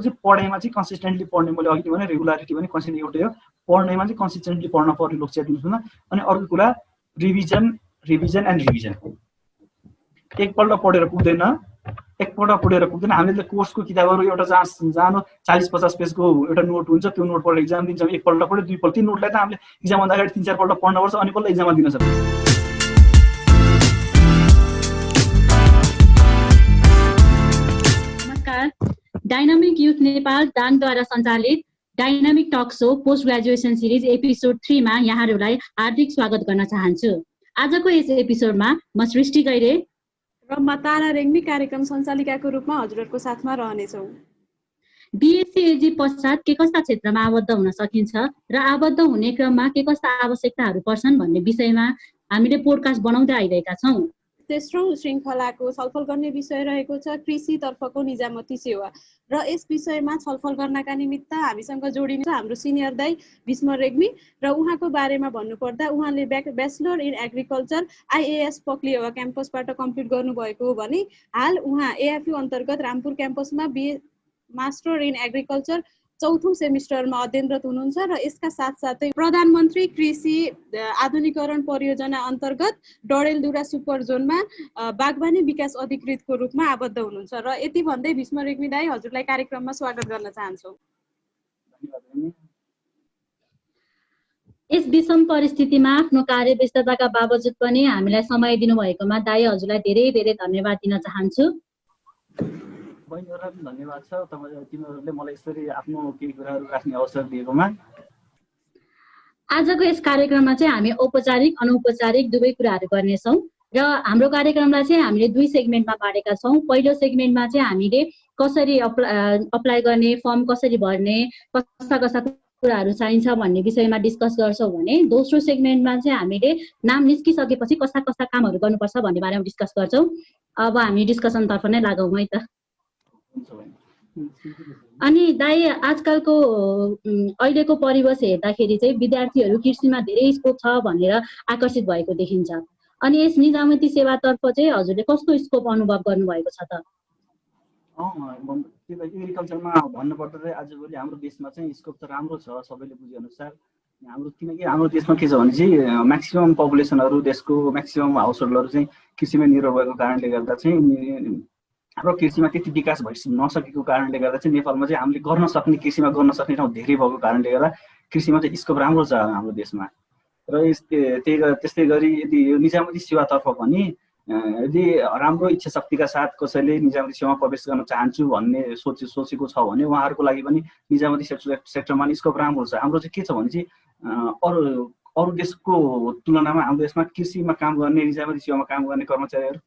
चाहिँ पढाइमा चाहिँ कन्सिस्टेन्टली पढ्ने, मैले अघि भने रेगुलारिटी पनि कन्सिस्टेन्ट एउटै हो, पढ्नेमा चाहिँ कन्सिस्टेन्टली पढ्न पर्ने लक्ष्य दिनुहोस् न। अनि अर्को कुरा रिभिजन एन्ड रिभिजन। एकपल्ट पढेर पुग्दैन, हामीले कोर्सको किताबहरू एउटा जानो 40-50 पेजको एउटा नोट हुन्छ, त्यो नोट पढेर इक्जाम दिन्छौँ। एकपल्ट पढ्यो, दुईपल्ट, ती नोटलाई त हामीले इक्जाम भन्दा अगाडि 3-4 पल्ट पढ्नुपर्छ, अनि पल्ट इक्जाममा दिन सक्छ। डाइनामिक युथ नेपाल दानद्वारा सञ्चालित dynamic talk show post graduation series episode 3 मा यहाँहरूलाई हार्दिक स्वागत गर्न चाहन्छु। आजको यस एपिसोडमा म सृष्टि गैरे र म तारा रेग्मी कार्यक्रम सञ्चालिकाको रूपमा हजुरहरूको साथमा रहनेछौँ। बीएससी एजी पश्चात के कस्ता क्षेत्रमा आबद्ध हुन सकिन्छ र आबद्ध हुने क्रममा के कस्ता आवश्यकताहरू पर्छन् भन्ने विषयमा हामीले पोडकास्ट बनाउँदै आइरहेका छौँ। तेस्रो श्रृङ्खलाको छलफल गर्ने विषय रहेको छ कृषितर्फको निजामती सेवा, र यस विषयमा छलफल गर्नका निमित्त हामीसँग जोडिन्छ हाम्रो सिनियर दाइ भीष्म रेग्मी। र उहाँको बारेमा भन्नुपर्दा उहाँले bachelor in agriculture IAAS Paklihawa क्याम्पसबाट कम्प्लिट गर्नुभएको हो भने हाल उहाँ एएफयू अन्तर्गत रामपुर क्याम्पसमा मास्टर इन एग्रिकल्चर 4औं सेमिस्टरमा अध्ययनरत हुनुहुन्छ र यसका साथसाथै प्रधानमन्त्री कृषि आधुनिकीकरण परियोजना अन्तर्गत डडेलधुरा सुपर जोनमा बागवानी विकास अधिकृतको रूपमा आबद्ध हुनुहुन्छ। र यति भन्दै भीष्म रेग्मी दाइ हजुरलाई कार्यक्रममा स्वागत गर्न चाहन्छौँ। यस विषम परिस्थितिमा आफ्नो कार्यव्यस्तताका बावजुद पनि हामीलाई समय दिनुभएकोमा दाइ हजुरलाई धेरै धेरै धन्यवाद दिन चाहन्छु। बहिनीहरूलाई पनि धन्यवाद छ तिमीहरूले मलाई यसरी आफ्नो केही कुराहरू राख्ने अवसर दिएकोमा। आजको यस कार्यक्रममा चाहिँ हामी औपचारिक अनौपचारिक दुवै कुराहरू गर्नेछौँ र हाम्रो कार्यक्रमलाई चाहिँ हामीले 2 सेगमेन्टमा बाँडेका छौँ। पहिलो सेगमेन्टमा चाहिँ हामीले कसरी अप्लाई गर्ने, फर्म कसरी भर्ने, कस्ता कुराहरू चाहिन्छ भन्ने विषयमा डिस्कस गर्छौँ भने दोस्रो सेगमेन्टमा चाहिँ हामीले नाम निस्किसकेपछि कस्ता कामहरू गर्नुपर्छ भन्ने बारेमा डिस्कस गर्छौँ। अब हामी डिस्कसनतर्फ नै लागौँ है त। अनि दाइ आजकलको अहिलेको परिवेश हेर्दाखेरि चाहिँ विद्यार्थीहरू कृषिमा धेरै स्कोप छ भनेर आकर्षित भएको देखिन्छ। अनि यस निजामती सेवातर्फ चाहिँ हजुरले कस्तो स्कोप अनुभव गर्नुभएको छ त? एग्रिकल्चरमा भन्नुपर्दा चाहिँ आजभोलि हाम्रो देशमा चाहिँ स्कोप त राम्रो छ सबैले बुझेअनुसार। किनकि हाम्रो देशमा के छ भने चाहिँ म्याक्सिमम पपुलेसनहरू, देशको म्याक्सिमम हाउसहोल्डहरू चाहिँ कृषिमा निर्भर भएको कारणले गर्दा चाहिँ हाम्रो कृषिमा त्यति विकास नसकेको कारणले गर्दा चाहिँ नेपालमा चाहिँ हामीले कृषिमा गर्न सक्ने ठाउँ धेरै भएको कारणले गर्दा कृषिमा चाहिँ स्कोप राम्रो छ हाम्रो देशमा। र त्यस्तै गरी यदि यो निजामती सेवातर्फ पनि यदि राम्रो इच्छा शक्तिका साथ कसैले निजामती सेवामा प्रवेश गर्न चाहन्छु भन्ने सोचेको छ भने उहाँहरूको लागि पनि निजामती सेक्टरमा स्कोप राम्रो छ। हाम्रो चाहिँ के छ भने चाहिँ अरू देशको तुलनामा हाम्रो देशमा कृषिमा काम गर्ने, निजामती सेवामा काम गर्ने कर्मचारीहरू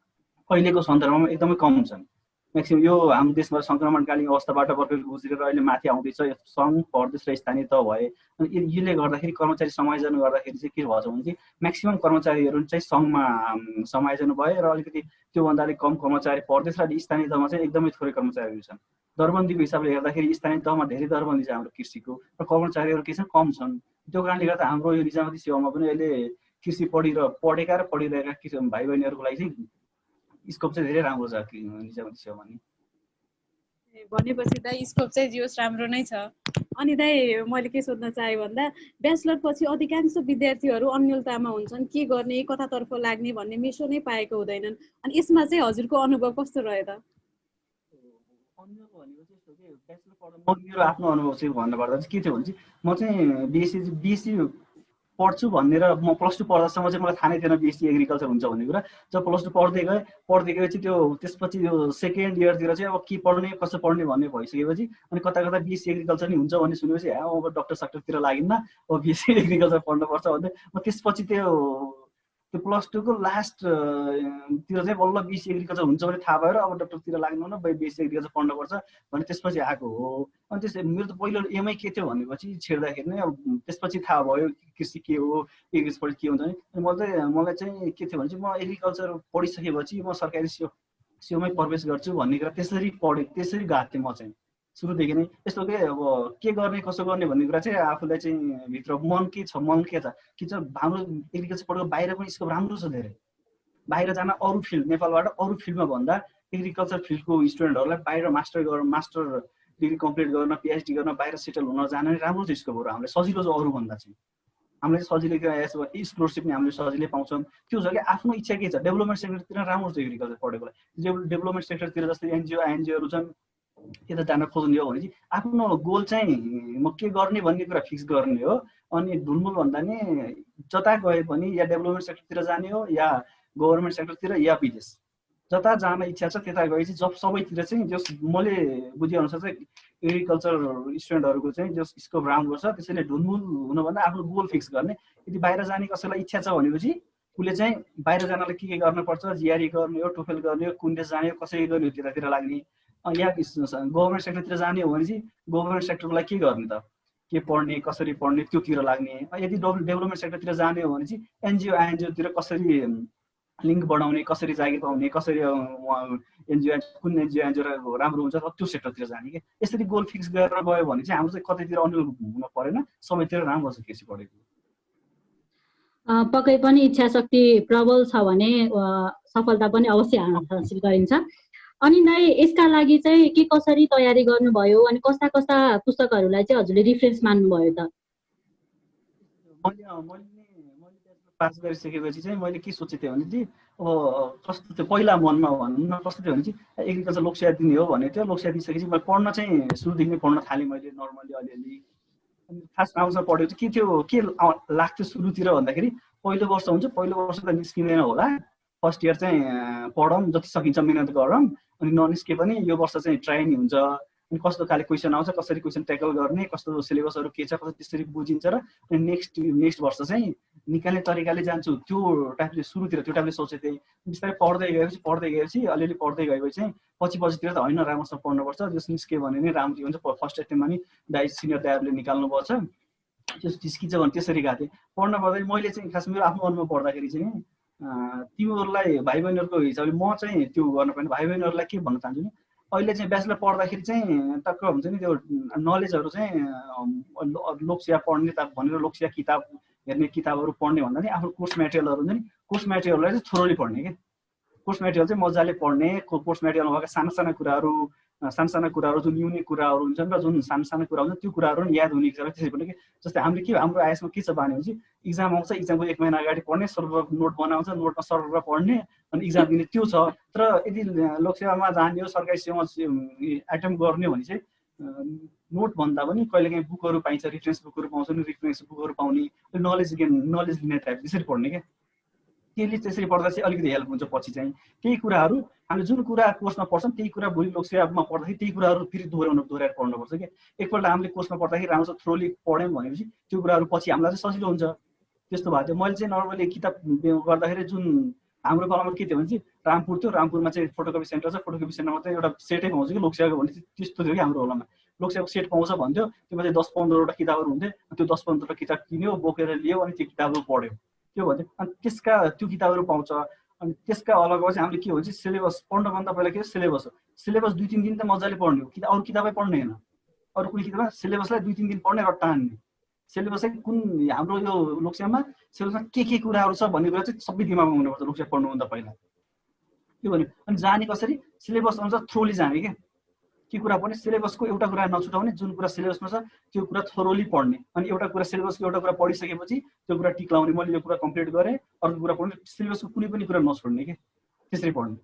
अहिलेको सन्दर्भमा एकदमै कम छन्। म्याक्सिमम यो हाम्रो देशमा सङ्क्रमणकालीन अवस्थाबाट भर्खर गुज्रेर अहिले माथि आउँदैछ, सङ्घ, प्रदेश र स्थानीय तह भए। अनि यसले गर्दाखेरि कर्मचारी समायोजन गर्दाखेरि चाहिँ के भन्छ भने चाहिँ म्याक्सिमम कर्मचारीहरू चाहिँ सङ्घमा समायोजन भए र अलिकति त्योभन्दा अलिक कम कर्मचारी प्रदेश र स्थानीय तहमा चाहिँ एकदमै थोरै कर्मचारीहरू छन्। दरबन्दीको हिसाबले हेर्दाखेरि स्थानीय तहमा धेरै दरबन्दी छ हाम्रो कृषिको र कर्मचारीहरू के छन्, कम छन्। त्यो कारणले गर्दा हाम्रो यो निजामती सेवामा पनि अहिले कृषि पढेका र पढिरहेका भाइ बहिनीहरूको लागि चाहिँ स्कोप चाहिँ धेरै राम्रो छ निजामती सेवामा नि। भनेपछि दाइ स्कोप चाहिँ जियोस् राम्रो नै छ। अनि दाइ मैले के सोध्न चाहे भन्दा ब्याचलर पछि अधिकांश विद्यार्थीहरू अन्यलतामा हुन्छन्, के गर्ने, कतातर्फ लाग्ने भन्ने मेसो नै पाएको हुँदैनन्। अनि यसमा चाहिँ हजुरको अनुभव कस्तो रह्यो त? मेरो आफ्नो अनुभव चाहिँ भन्नुपर्दा चाहिँ के थियो भने चाहिँ म चाहिँ बिएससी पढ्छु भनेर म +2 पढ्दासम्म चाहिँ मलाई थाहा नै थिएन बिएससी एग्रिकल्चर हुन्छ भन्ने कुरा। जब +2 पढ्दै गए चाहिँ त्यसपछि यो सेकेन्ड इयरतिर चाहिँ अब के पढ्ने, कसो पढ्ने भन्ने भइसकेपछि अनि कता बिएससी एग्रिकल्चर नै हुन्छ भन्ने सुनेपछि अब डक्टर सक्टरतिर लागिन्न, अब बिएससी एग्रिकल्चर पढ्नुपर्छ भन्दै म त्यसपछि त्यो +2 को लास्टतिर चाहिँ बल्ल बिएससी एग्रिकल्चर हुन्छ भने थाहा भएर अब डक्टरतिर लाग्नु न, बिएससी एग्रिकल्चर पढ्नुपर्छ भने त्यसपछि आएको हो। अनि मेरो त पहिलो एमै के थियो भनेपछि छेड्दाखेरि नै अब त्यसपछि थाहा भयो कृषि के हो, एग्रिकल्चर के हुन्छ नि। मलाई चाहिँ के थियो भने चाहिँ म एग्रिकल्चर पढिसकेपछि म सरकारी सेवामै प्रवेश गर्छु भन्ने कुरा त्यसरी गएको थिएँ म चाहिँ सुरुदेखि नै। यस्तो के अब के गर्ने, कसो गर्ने भन्ने कुरा चाहिँ आफूलाई चाहिँ भित्र मन के छ हाम्रो एग्रिकल्चर पढेको बाहिर पनि स्कोप राम्रो छ धेरै। बाहिर जान अरू फिल्ड, नेपालबाट अरू फिल्डमा भन्दा एग्रिकल्चर फिल्डको स्टुडेन्टहरूलाई बाहिर मास्टर डिग्री कम्प्लिट गर्न PhD गर्न बाहिर सेटल हुन जान राम्रो छ स्कोपहरू हामीले सजिलो छ अरूभन्दा चाहिँ हामीले सजिलै एक्सप्लोरसिप नि हामीले सजिलै पाउँछौँ त्यो छ कि आफ्नो इच्छा के छ डेभलपमेन्ट सेक्टरतिर राम्रो छ एग्रिकल्चर पढेकोलाई डेभलपमेन्ट सेक्टरतिर जस्तै एनजिओहरू छन् त्यता जान खोज्ने हो भने चाहिँ आफ्नो गोल चाहिँ म के गर्ने भन्ने कुरा फिक्स गर्ने हो अनि ढुलमुल भन्दा नि जता गए पनि या डेभलपमेन्ट सेक्टरतिर जाने हो या गभर्मेन्ट सेक्टरतिर या विदेश जता जान इच्छा छ त्यता गए चाहिँ जब सबैतिर चाहिँ जस मैले बुझेअनुसार चाहिँ एग्रिकल्चर स्टुडेन्टहरूको चाहिँ जस स्कोप राम्रो छ त्यसैले ढुलमुल हुनुभन्दा आफ्नो गोल फिक्स गर्ने यदि बाहिर जाने कसैलाई इच्छा छ भनेपछि उसले चाहिँ बाहिर जानलाई के गर्नुपर्छ जिआरई गर्ने हो टोफेल गर्ने हो कुन देश जाने हो कसरी गर्ने हो त्यतातिर लाग्ने या गभर्मेन्ट सेक्टरतिर जाने हो भने चाहिँ गभर्मेन्ट सेक्टरलाई के गर्ने त के पढ्ने कसरी पढ्ने त्योतिर लाग्ने यदि डेभलपमेन्ट सेक्टरतिर जाने हो भने चाहिँ एनजिओतिर कसरी लिङ्क बढाउने कसरी जागिर पाउने कसरी एनजिओ कुन एनजिओ राम्रो हुन्छ त्यो सेक्टरतिर जाने कि यसरी गोल फिक्स गरेर गयो भने चाहिँ हाम्रो चाहिँ कतैतिर अनुकूल हुन परेन सबैतिर राम्रो छ कृषि पढेको पक्कै पनि इच्छा शक्ति प्रबल छ भने सफलता पनि अवश्य हासिल गरिन्छ अनि नै यसका लागि चाहिँ के कसरी तयारी गर्नुभयो अनि कस्ता कस्ता पुस्तकहरूलाई चाहिँ हजुरले रिफरेन्स मान्नुभयो त पास गरिसकेपछि चाहिँ मैले के सोचेको थिएँ भने चाहिँ अब कस्तो थियो पहिला मनमा भन्न कस्तो थियो भने चाहिँ एग्रिकल्चर लोकसेवा दिने हो भनेको थियो लोकसेवा दिइसकेपछि मैले पढ्न चाहिँ सुरुदेखि नै पढ्न थालेँ मैले नर्मली अलिअलि अनि खास राम्रोसँग पढेको चाहिँ के थियो के लाग्थ्यो सुरुतिर भन्दाखेरि पहिलो वर्ष हुन्छ पहिलो वर्ष त निस्किँदैन होला फर्स्ट इयर चाहिँ पढौँ जति सकिन्छ मिहिनेत गरौँ अनि ननिस्के पनि यो वर्ष चाहिँ ट्राई हुन्छ अनि कस्तो खाले क्वेसन आउँछ कसरी क्वेसन ट्याकल गर्ने कस्तो सिलेबसहरू के छ कसरी त्यसरी बुझिन्छ र अनि नेक्स्ट वर्ष चाहिँ निकाल्ने तरिकाले जान्छु त्यो टाइपले सुरुतिर त्यो टाइपले सोचेको थिएँ बिस्तारै पढ्दै गएपछि अलिअलि पढ्दै गएपछि चाहिँ पछितिर त होइन राम्रोसँग पढ्नुपर्छ जस निस्क्यो भने नै राम्रो हुन्छ फर्स्ट एटेम्पमा नि सिनियर दाइहरूले निकाल्नुपर्छ त्यो निस्किन्छ भने त्यसरी गएको थिएँ पढ्न पर्दाखेरि मैले चाहिँ खास मेरो आफ्नो अनुभव पढ्दाखेरि चाहिँ तिमीहरूलाई भाइ बहिनीहरूको हिसाबले म चाहिँ त्यो गर्नु पर्ने भाइ बहिनीहरूलाई के भन्न चाहन्छु नि अहिले चाहिँ ब्याचलर पढ्दाखेरि चाहिँ टक्क हुन्छ नि त्यो नलेजहरू चाहिँ लोकसेवा पढ्ने भनेर लोकसेवा किताब हेर्ने किताबहरू पढ्ने भन्दा नि आफ्नो कोर्स मेटेरियलहरू हुन्छ नि कोर्स मेटेरियललाई चाहिँ थोरली पढ्ने क्या कोर्स मेटेरियल चाहिँ मजाले पढ्ने कोर्स मेटेरियलमा भएका साना कुराहरू जुन युनिक कुराहरू हुन्छन् र जुन सानो कुरा हुन्छ त्यो कुराहरू पनि याद हुने त्यसरी पनि कि जस्तै हामीले के हाम्रो आइएसमा के छ भने चाहिँ इक्जाम आउँछ इक्जामको 1 महिना अगाडि पढ्ने सर्भर नोट बनाउँछ नोटमा सर्भर पढ्ने अनि इक्जाम दिने त्यो छ तर यदि लोकसेवामा जाने हो सरकारी सेवा एटेम्प गर्ने भने चाहिँ नोट भन्दा पनि कहिलेकाहीँ बुकहरू पाइन्छ रिफरेन्स बुकहरू पाउँछ नि रिफरेन्स बुकहरू पाउने नलेज लिने टाइप त्यसरी पढ्ने क्या त्यसरी पढ्दा चाहिँ अलिकति हेल्प हुन्छ पछि चाहिँ केही कुराहरू हामीले जुन कुरा कोर्समा पढ्छौँ त्यही कुरा भोलि लोकसेवामा पढ्दाखेरि त्यही कुराहरू फेरि दोहोऱ्याएर पढ्नुपर्छ क्या एकपल्ट हामीले कोर्समा पढ्दाखेरि राम्रो थ्रोली पढ्यौँ भनेपछि त्यो कुराहरू पछि हामीलाई चाहिँ सजिलो हुन्छ त्यस्तो भएको थियो मैले चाहिँ नर्मली किताब गर्दाखेरि जुन हाम्रो कलममा के थियो भने चाहिँ रामपुर थियो रामपुरमा चाहिँ फोटोकपी सेन्टर छ फोटोकपी सेन्टरमा चाहिँ एउटा सेटै पाउँछ कि लोकसेवाको भने त्यस्तो थियो कि हाम्रो होलामा लोकसेवाको सेट पाउँछ भन्थ्यो त्यसमा चाहिँ 10-15वटा किताबहरू हुन्थ्यो त्यो 10-15वटा किताब किन्यो बोकेर लियो अनि त्यो किताबहरू पढ्यो त्यो भन्थ्यो अनि त्यो किताबहरू पाउँछ अनि त्यसका अलग चाहिँ हामीले के भन्छ सिलेबस पढ्नभन्दा पहिला के सिलेबस हो सिलेबस 2-3 दिन त मजाले पढ्ने हो अरू किताबै पढ्ने होइन अरू कुनै किताबमा सिलेबसलाई 2-3 दिन पढ्ने र टान्ने सिलेबस चाहिँ कुन हाम्रो यो लोकसेवामा सिलेबसमा के कुराहरू छ भन्ने कुरा चाहिँ सबै दिमागमा हुनुपर्छ लोकसेवा पढ्नुभन्दा पहिला त्यो भन्यो अनि जाने कसरी सिलेबस अनुसार थ्रोली जाने क्या के कुरा पनि सिलेबसको एउटा कुरा नछुटाउने जुन कुरा सिलेबसमा छ त्यो कुरा थोरोली पढ्ने अनि एउटा कुरा सिलेबसको एउटा कुरा पढिसकेपछि त्यो कुरा टिक लाउने मैले यो कुरा कम्प्लिट गरेँ अर्को कुरा पढ्ने सिलेबसको कुनै पनि कुरा नछोड्ने क्या त्यसरी पढ्ने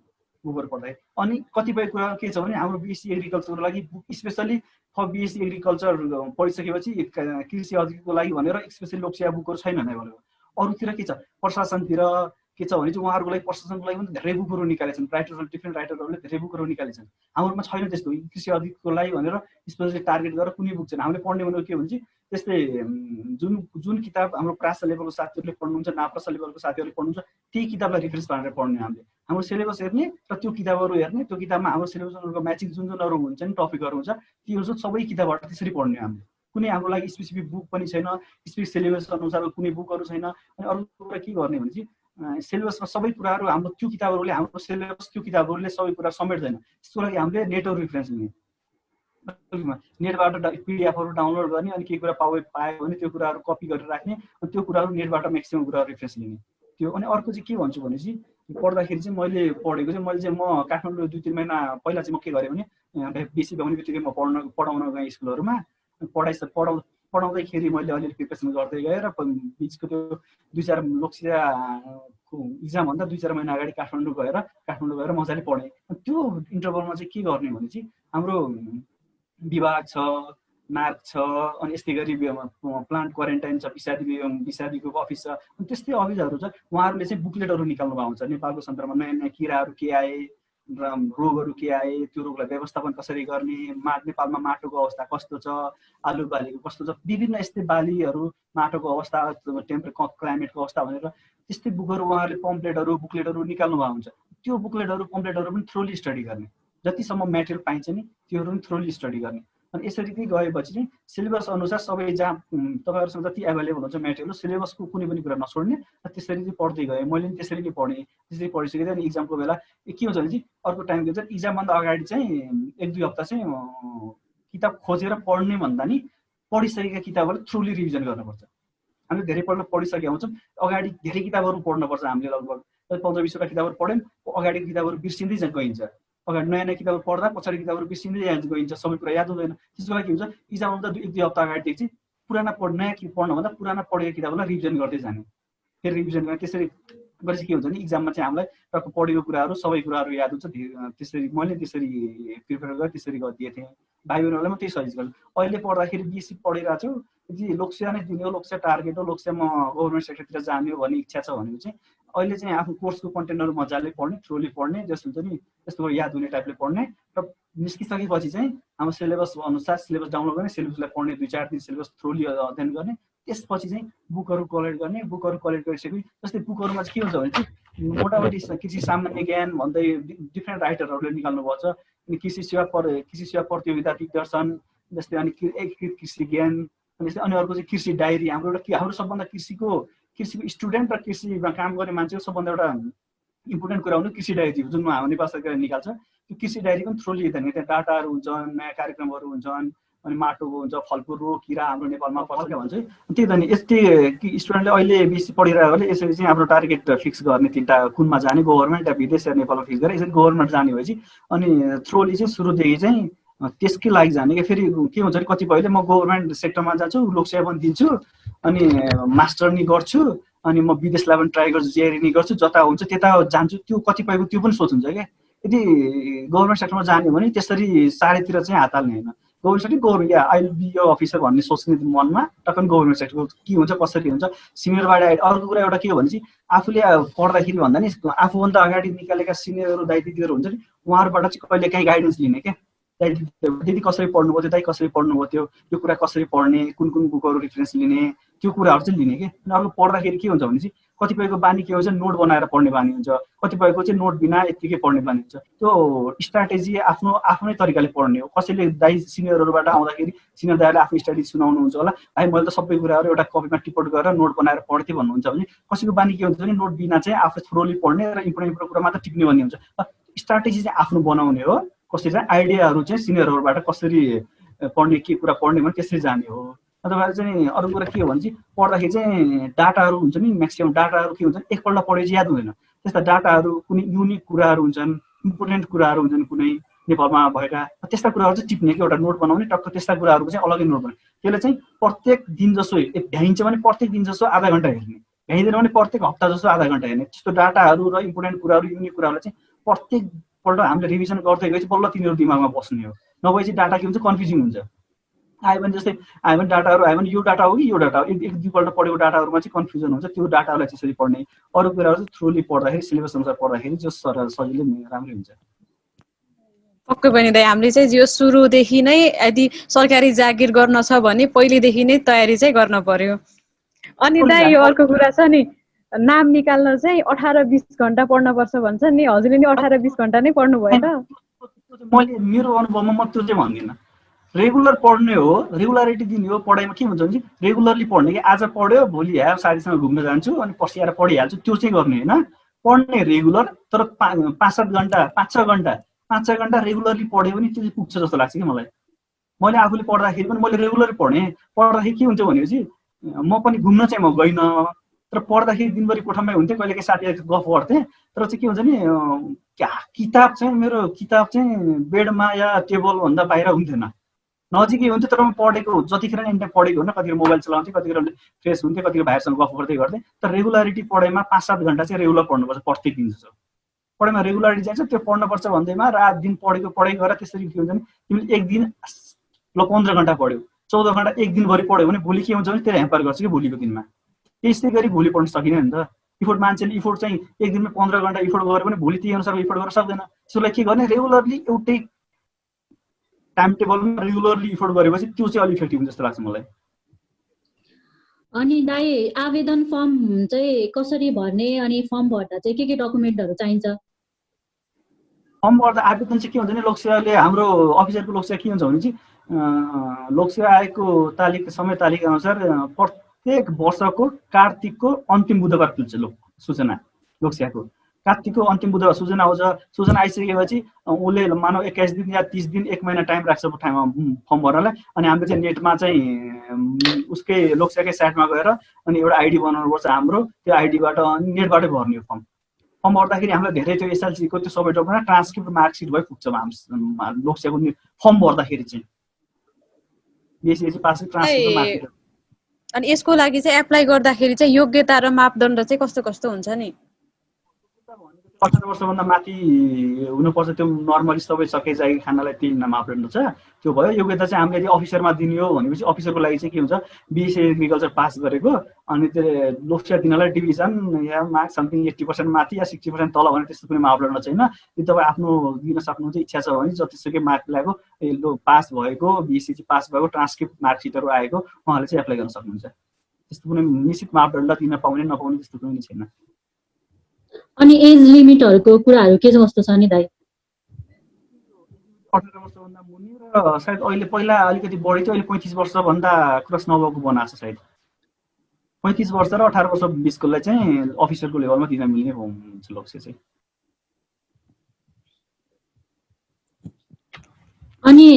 बुकहरू पढ्दाखेरि अनि कतिपय कुरा के छ भने हाम्रो बिएससी एग्रिकल्चरको लागि book specially for BSc agriculture पढिसकेपछि कृषि अधिको लागि भनेर स्पेसली लोकसेवा बुकहरू छैन भने अरूतिर के छ प्रशासनतिर के छ भने चाहिँ उहाँहरूको लागि प्रशासनको लागि पनि धेरै बुकहरू निकालेका छन् राइटरहरू डिफ्रेन्ट राइटरहरूले धेरै बुकहरू निकालेका छन् हाम्रोमा छैन त्यस्तो कृषि अधिको लागि भनेर स्पेसली टार्गेट गरेर कुनै बुक छैन हामीले पढ्ने भनेको के भन्छ त्यस्तै जुन किताब हाम्रो प्रासा लेभलको साथीहरूले पढ्नुहुन्छ नाप्रासा लेभलको साथीहरूले पढ्नुहुन्छ त्यही किताबलाई रिफरेन्स बनाएर पढ्ने हाम्रो सिलेबस हेर्ने र त्यो किताबहरू हेर्ने त्यो किताबमा हाम्रो सिलेबसहरूको म्याचिङ जुनहरू हुन्छ नि टपिकहरू हुन्छ तीहरू चाहिँ सबै किताबबाट त्यसरी पढ्ने हामीले कुनै हाम्रो लागि स्पेसिफिक बुक पनि छैन स्पेसिफिक सिलेबस अनुसारको कुनै बुकहरू छैन अनि अरू कुरा के गर्ने भने चाहिँ सिलेबसमा सबै कुराहरू हाम्रो त्यो किताबहरूले हाम्रो सिलेबस त्यो किताबहरूले सबै कुरा समेट्दैन त्यसको लागि हामीले नेटहरू रिफरेन्स लिने नेटबाट पिडिएफहरू डाउनलोड गर्ने अनि केही कुरा पायो भने त्यो कुराहरू कपी गरेर राख्ने अनि त्यो कुराहरू नेटबाट म्याक्सिमम कुरा रिफरेन्स लिने त्यो अनि अर्को चाहिँ के भन्छु भनेपछि पढ्दाखेरि चाहिँ मैले पढेको चाहिँ म काठमाडौँ 2-3 महिना पहिला चाहिँ म के गरेँ भने बेसी भ्याउने बित्तिकै म पढाउन गएँ स्कुलहरूमा। पढाउँदैखेरि मैले अलिअलि प्रिपेरेसन गर्दै गएँ र बिचको त्यो 2-4 लोकसेवाको इक्जामभन्दा 2-4 महिना अगाडि काठमाडौँ गएर मजाले पढेँ। त्यो इन्टरभलमा चाहिँ के गर्ने भने चाहिँ हाम्रो विभाग छ, नार्क छ, अनि यस्तै गरी प्लान्ट क्वारेन्टाइन छ, विषादीको अफिस छ, त्यस्तै अफिसहरू छ। उहाँहरूले चाहिँ बुकलेटहरू निकाल्नु भएको हुन्छ नेपालको सन्दर्भमा, नयाँ नयाँ किराहरू के आए, रोगहरू के आए, त्यो रोगलाई व्यवस्थापन कसरी गर्ने, नेपालमा माटोको अवस्था कस्तो छ, आलु बालीको कस्तो छ, विभिन्न यस्तै बालीहरू, माटोको अवस्था, क्लाइमेटको अवस्था भनेर त्यस्तै बुकहरू उहाँहरूले बुकलेटहरू निकाल्नु भएको हुन्छ। त्यो पम्पलेटहरू पनि थ्रोली स्टडी गर्ने, जतिसम्म मेटेरियल पाइन्छ नि त्योहरू पनि थ्रोली स्टडी गर्ने। अनि यसरी चाहिँ गएपछि चाहिँ सिलेबस अनुसार सबै जहाँ तपाईँहरूसँग जति एभाइलेबल हुन्छ मेटेरियल सिलेबसको कुनै पनि कुरा नछोड्ने, त्यसरी चाहिँ पढ्दै गएँ। मैले पनि त्यसरी नै पढेँ। त्यसरी पढिसकेपछि अनि इक्जामको बेला के हुन्छ भने चाहिँ अर्को टाइम के हुन्छ, इक्जामभन्दा अगाडि चाहिँ 1-2 हप्ता चाहिँ किताब खोजेर पढ्ने भन्दा नि पढिसकेका किताबहरू थ्रुली रिभिजन गर्नुपर्छ। हामीले धेरैपल्ट पढिसकेका हुन्छौँ, अगाडि धेरै किताबहरू पढ्नुपर्छ। हामीले लगभग 15-20वटा किताबहरू पढ्यौँ, अगाडिको किताबहरू बिर्सिँदै गइन्छ। अगाडि नयाँ किताबहरू पढ्दा पछाडि किताबहरू बिर्सिँदै गइन्छ, सबै कुरा याद हुँदैन। त्यसको लागि के हुन्छ, इक्जामभन्दा 1-2 हप्ता अगाडिदेखि चाहिँ नयाँ पढ्नुभन्दा पुराना पढेको किताबलाई रिभिजन गर्दै जाने, फेरि रिभिजन गर्ने। त्यसरी गरेपछि के हुन्छ भने इक्जाममा चाहिँ हामीलाई टक्क पढेको कुराहरू सबै कुराहरू याद हुन्छ। त्यसरी मैले त्यसरी प्रिपेयर गरेँ, त्यसरी गरिदिएको थिएँ। भाइ बहिनीहरूलाई म त्यही सजेस्ट गर्छु। अहिले पढ्दाखेरि बेसी पढिरहेको छु, यदि लोकसेवा नै दिने हो, लोकसेवा टार्गेट हो, लोकसेवा म गभर्मेन्ट सेक्टरतिर जाने हो भन्ने इच्छा छ भने चाहिँ अहिले चाहिँ आफ्नो कोर्सको कन्टेन्टहरू मजाले पढ्ने, थ्रोली पढ्ने, जस्तो हुन्छ नि त्यस्तो याद हुने टाइपले पढ्ने, र निस्किसकेपछि चाहिँ हाम्रो सिलेबस अनुसार सिलेबस डाउनलोड गर्ने, सिलेबसलाई पढ्ने, 2-4 दिन सिलेबस थ्रोली अध्ययन गर्ने। त्यसपछि चाहिँ बुकहरू कलेक्ट गर्ने। बुकहरू कलेक्ट गरिसकेपछि जस्तै बुकहरूमा चाहिँ के हुन्छ भने चाहिँ मोटामोटी कृषि सामान्य ज्ञान भन्दै डिफ्रेन्ट राइटरहरूले निकाल्नुपर्छ। अनि कृषि सेवा प्रतियोगिता दिग्दर्शन, जस्तै अनि एकीकृत कृषि ज्ञान, अनि यस्तै अनि अर्को चाहिँ कृषि डायरी। हाम्रो सबभन्दा कृषिको स्टुडेन्ट र कृषिमा काम गर्ने मान्छेको सबभन्दा एउटा इम्पोर्टेन्ट कुरा हुन्छ कृषि डायरी, जुन हाम्रो नेपाल सरकारले निकाल्छ। त्यो कृषि डायरी पनि थ्रोली हेर्दैन, त्यहाँ डाटाहरू हुन्छन्, नयाँ कार्यक्रमहरू हुन्छन्, अनि माटोको हुन्छ, फलको रोग किरा हाम्रो नेपालमा पर्छ क्या भन्छ। त्यही त नि, यस्तै स्टुडेन्टले अहिले बेसी पढिरहेकोले यसरी चाहिँ आफ्नो टार्गेट फिक्स गर्ने, 3टा कुनमा जाने, गभर्मेन्ट या विदेश या नेपालमा फिक्स गरेर यसरी गभर्मेन्ट जाने भएपछि अनि थ्रोली चाहिँ सुरुदेखि चाहिँ त्यसकै लागि जाने क्या। फेरि के हुन्छ भने कतिपयले म गभर्मेन्ट सेक्टरमा जान्छु, लोकसेवा पनि दिन्छु, अनि मास्टर नि गर्छु, अनि म विदेशलाई पनि ट्राई गर्छु, जेआरई नि गर्छु, जता हुन्छ त्यता जान्छु। त्यो कतिपयको त्यो पनि सोच हुन्छ क्या। यदि गभर्मेन्ट सेक्टरमा जाने भने त्यसरी चारैतिर चाहिँ हात हाल्ने होइन। गभर्मेन्ट सेक्टर गभर्मेन्ट या आई विल बी यो अफिसर भन्ने सोच्ने मनमा टक्क गभर्मेन्ट सेक्टरको के हुन्छ, कसरी हुन्छ, सिनियरबाट अर्को कुरा एउटा के हो भने चाहिँ आफूले पढ्दाखेरि भन्दा नि आफूभन्दा अगाडि निकालेका सिनियरहरू दाइ दिदीहरू हुन्छ नि, उहाँहरूबाट चाहिँ कहिले काहीँ गाइडेन्स लिने क्या। दिदी कसरी पढ्नुभयो त्यो, दाइ कसरी पढ्नुभयो त्यो, यो कुरा कसरी पढ्ने, कुन बुकहरू रिफरेन्स लिने, त्यो कुराहरू चाहिँ लिने क्या। अनि अर्को पढ्दाखेरि के हुन्छ भने चाहिँ कतिपयको बानी के हुन्छ, नोट बनाएर पढ्ने बानी हुन्छ, कतिपयको चाहिँ नोट बिना यत्तिकै पढ्ने बानी हुन्छ। त्यो स्ट्राटेजी आफ्नै तरिकाले पढ्ने हो। कसैले दाइ सिनियरहरूबाट आउँदाखेरि सिनियर दाइले आफ्नो स्टडी सुनाउनुहुन्छ होला, भाइ मैले त सबै कुराहरू एउटा कपीमा टिपोट गरेर नोट बनाएर पढ्थेँ भन्नुहुन्छ भने कसैको बानी के हुन्छ भने नोट बिना चाहिँ आफू थ्रोली पढ्ने र इम्पोर्टेन्ट कुरा मात्र टिप्ने भन्ने हुन्छ। स्ट्राटेजी चाहिँ आफ्नो बनाउने हो, कसरी चाहिँ आइडियाहरू चाहिँ सिनियरहरूबाट कसरी पढ्ने, के कुरा पढ्ने भने त्यसरी जाने हो। अथवा चाहिँ अरू कुरा के हो भने चाहिँ पढ्दाखेरि चाहिँ डाटाहरू हुन्छ नि, म्याक्सिमम् डाटाहरू के हुन्छ एकपल्ट पढेपछि याद हुँदैन। त्यस्ता डाटाहरू कुनै युनिक कुराहरू हुन्छन्, इम्पोर्टेन्ट कुराहरू हुन्छन् कुनै नेपालमा भएका, त्यस्ता कुराहरू चाहिँ टिप्ने कि एउटा नोट बनाउने, टक्क त्यस्ता कुराहरूको चाहिँ अलग्गै नोट बनाउने। त्यसले चाहिँ प्रत्येक दिन जसो भ्याइन्छ भने प्रत्येक दिन जसो आधा घन्टा हेर्ने, भ्याइँदैन भने प्रत्येक हप्ता जसो आधा घन्टा हेर्ने। त्यस्तो डाटाहरू र इम्पोर्टेन्ट कुराहरू, युनिक कुराहरूलाई चाहिँ प्रत्येकपल्ट हामीले रिभिजन गर्दै गएपछि बल्ल तिनीहरू दिमागमा बस्ने हो। नभए चाहिँ डाटा के हुन्छ, कन्फ्युजिङ हुन्छ। आयो भने जस्तै आयो भने डाटाहरू आयो भने यो डाटा हो कि यो डाटा हो, 1-2पल्ट पढेको डाटाहरूमा चाहिँ कन्फ्युजन हुन्छ। त्यो डाटाहरूलाई त्यसरी पढ्ने, अरू कुराहरू चाहिँ थ्रुली पढ्दाखेरि सिलेबस अनुसार पढ्दाखेरि जो सजिलै राम्रै हुन्छ। पक्कै पनि दाइ, हामीले चाहिँ यो सुरुदेखि नै यदि सरकारी जागिर गर्न छ भने पहिलेदेखि नै तयारी चाहिँ गर्न पर्यो। अनि दाइ यो अर्को कुरा छ नि, नाम निकाल्न चाहिँ 18-20 घन्टा पढ्नुपर्छ भन्छ नि, हजुरले नि 18-20 घन्टा नै पढ्नुभयो त? मैले मेरो अनुभवमा म त्यो चाहिँ भन्दिनँ। रेगुलर पढ्ने हो, रेगुलरिटी दिने हो पढाइमा। के हुन्छ भने रेगुलरली पढ्ने कि आज पढ्यो भोलि साथीसँग घुम्न जान्छु अनि पछि आएर पढिहाल्छु, त्यो चाहिँ गर्ने होइन। पढ्ने रेगुलर, तर 5-7 घन्टा 5-6 घन्टा रेगुलरली पढ्यो भने त्यो चाहिँ पुग्छ जस्तो लाग्छ कि मलाई। मैले आफूले पढ्दाखेरि पनि मैले रेगुलर पढ्दाखेरि के हुन्छ भनेपछि म पनि घुम्न चाहिँ म गइनँ, तर पढ्दाखेरि दिनभरि कोठामै हुन्थेँ, कहिलेकाहीँ साथीहरू गफ गर्थेँ। तर चाहिँ के हुन्छ नि किताब चाहिँ मेरो किताब चाहिँ बेडमा या टेबलभन्दा बाहिर हुन्थेन, नजिकै हुन्थ्यो। तर म पढेको जतिखेर नि टाइम पढेको होइन, कतिखेर मोबाइल चलाउँथेँ, कतिखेर फ्रेस हुन्थेँ, कतिखेर भाइहरूसँग गफ गर्दै गर्दै। तर रेगुलारिटी पढाइमा 5-7 घन्टा चाहिँ रेगुलर पढ्नुपर्छ प्रत्येक दिन जस्तो। पढाइमा रेगुलारिटी चाहिन्छ, त्यो पढ्नुपर्छ भन्दैमा रात दिन पढेको पढाइ गरेर त्यसरी के हुन्छ नि तिमीले एक दिन ल 15 घन्टा पढ्यौ, 14 घन्टा एक दिनभरि पढ्यो भने भोलि के हुन्छ भने त्यसले ह्याम्पर गर्छ कि भोलिको दिनमा। त्यस्तै गरी भोलि पढ्न सकिने नि त। इफोर्ट मान्छेले इफोर्ट चाहिँ एक दिनमा 15 घन्टा इफोर्ट गऱ्यो भने भोलि त्यही अनुसारको इफोर्ट गर्न सक्दैन। त्यसलाई के गर्ने, रेगुलरली एउटै टाइम टेबलमा रेगुलरली इफोर्ट गरेपछि त्यो चाहिँ अलि इफेक्टिभ हुन्छ जस्तो लाग्छ मलाई। अनि दाइ आवेदन फर्म चाहिँ कसरी भर्ने, अनि फर्म भर्दा चाहिँ के डकुमेन्टहरू चाहिन्छ? फर्म भर्दा आवेदन चाहिँ के हुन्छ भने लोकसेवाले हाम्रो अफिसरको लोकसेवा के हुन्छ भने चाहिँ लोकसेवा आयोगको समय तालिका अनुसार प्रत्येक वर्षको कार्तिकको अन्तिम बुधबार खुल्छ सूचना लोकसेवाको। कार्तिकको अन्तिम बुधबार सूचना आउँछ। सूचना आइसकेपछि उसले मानव 21 दिन या 30 दिन 1 महिना टाइम राख्छ फर्म भर्नलाई। अनि हामीले चाहिँ नेटमा चाहिँ उसकै लोकसेवाकै साइटमा गएर अनि एउटा आइडी बनाउनुपर्छ हाम्रो, त्यो आइडीबाट अनि नेटबाटै भर्ने हो फर्म। फर्म भर्दाखेरि हामीलाई धेरै त्यो एसएलसीको त्यो सबै डकुमेन्ट ट्रान्सक्रिप्ट मार्कसिट भइ पुग्छ लोकसेवाको फर्म भर्दाखेरि चाहिँ। Pass transcript marksheet. अनि यसको लागि चाहिँ एप्लाई गर्दाखेरि चाहिँ योग्यता र मापदण्ड चाहिँ कस्तो कस्तो हुन्छ नि? 18 वर्षभन्दा माथि हुनुपर्छ, त्यो नर्मली सबै सके जागी खानालाई 3 मापदण्ड छ, त्यो भयो। योग्यता चाहिँ हामीले यदि अफिसरमा दिने हो भनेपछि अफिसरको लागि चाहिँ के हुन्छ, बीएससी एग्रिकल्चर पास गरेको, अनि त्यो लोकसेवा दिनलाई डिभिजन या मार्क्स समथिङ 80% माथि या 60% तल भने त्यस्तो कुनै मापदण्ड छैन। यदि तपाईँ आफ्नो दिन सक्नुहुन्छ, इच्छा छ भने जतिसुकै मार्क लागेको पास भएको, बीएससी चाहिँ पास भएको, ट्रान्सक्रिप्ट मार्कसिटहरू आएको उहाँले चाहिँ एप्लाई गर्न सक्नुहुन्छ। त्यस्तो कुनै निश्चित मापदण्ड दिन पाउने नपाउने त्यस्तो कुनै छैन। अनि एज लिमिटहरूको कुराहरू के कस्तो छ नि दाइ? 18 वर्षभन्दा मुनि र सायद अहिले पहिला अलिकति बढी थियो, अहिले 35 वर्षभन्दा क्रस नभएको बनाएको छ सायद। 35 वर्ष र 18 वर्ष बिचकोलाई चाहिँ अफिसरको लेभलमा दिन मिल्ने हुन्छ लोकसेवा चाहिँ। अनि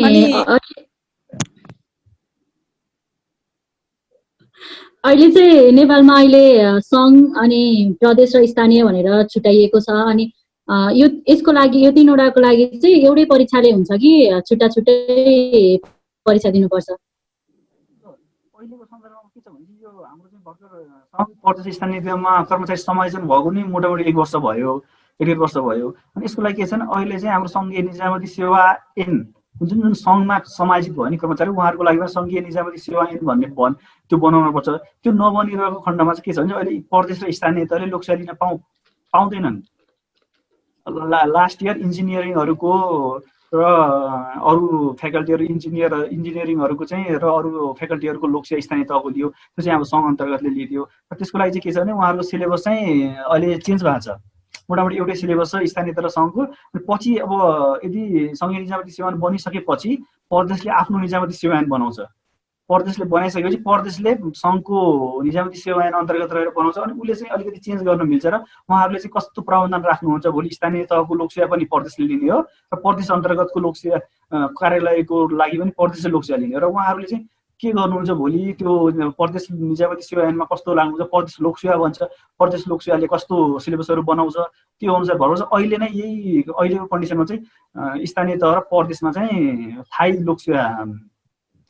अहिले चाहिँ नेपालमा अहिले सङ्घ अनि प्रदेश र स्थानीय भनेर छुट्याइएको छ। अनि यो यसको लागि यो 3वटाको लागि चाहिँ एउटै परीक्षाले हुन्छ कि छुट्टा छुट्टै परीक्षा दिनुपर्छ? अहिलेको सन्दर्भमा के छ भने यो हाम्रो चाहिँ भर्खर सङ्घ प्रदेश स्थानीय निकायमा कर्मचारी समायोजन भएको नि मोटामोटी 1 वर्ष भयो, 1.5 वर्ष भयो। अनि यसको लागि के छ भने अहिले चाहिँ हाम्रो सङ्घीय निजामती सेवा ऐन जुन सङ्घमा समायोजित भयो नि कर्मचारी, उहाँहरूको लागि सङ्घीय निजामती सेवा ऐन भन्ने त्यो बनाउनुपर्छ। त्यो नबनिरहेको खण्डमा चाहिँ के छ भने अहिले प्रदेश र स्थानीय तहले लोकसेवा लिन पाउँदैनन्। लास्ट इयर इन्जिनियरिङहरूको र अरू फ्याकल्टीहरू इन्जिनियरिङहरूको चाहिँ र अरू फ्याकल्टीहरूको लोकसेवा स्थानीय तहको दियो, त्यो चाहिँ अब सङ्घ अन्तर्गतले लिइदियो। र त्यसको लागि चाहिँ के छ भने उहाँहरूको सिलेबस चाहिँ अहिले चेन्ज भएको छ। मोटामोटी एउटै सिलेबस छ स्थानीय तह र सङ्घको। पछि अब यदि सङ्घीय निजामती सेवा ऐन बनिसकेपछि प्रदेशले आफ्नो निजामती सेवा ऐन बनाउँछ। प्रदेशले बनाइसकेपछि प्रदेशले सङ्घको निजामती सेवा ऐन अन्तर्गत रहेर बनाउँछ। अनि उसले चाहिँ अलिकति चेन्ज गर्न मिल्छ र उहाँहरूले चाहिँ कस्तो प्रावधान राख्नुहुन्छ। भोलि स्थानीय तहको लोकसेवा पनि प्रदेशले लिने हो र प्रदेश अन्तर्गतको लोकसेवा कार्यालयको लागि पनि प्रदेशले लोकसेवा लिने हो। र उहाँहरूले चाहिँ के गर्नुहुन्छ, भोलि त्यो प्रदेश निजामती सेवा ऐनमा कस्तो लाग्नुहुन्छ, प्रदेश लोकसेवा भन्छ, प्रदेश लोकसेवाले कस्तो सिलेबसहरू बनाउँछ त्यो अनुसार भर्नुपर्छ। अहिले नै यही अहिलेको कन्डिसनमा चाहिँ स्थानीय तह र प्रदेशमा चाहिँ थाई लोकसेवा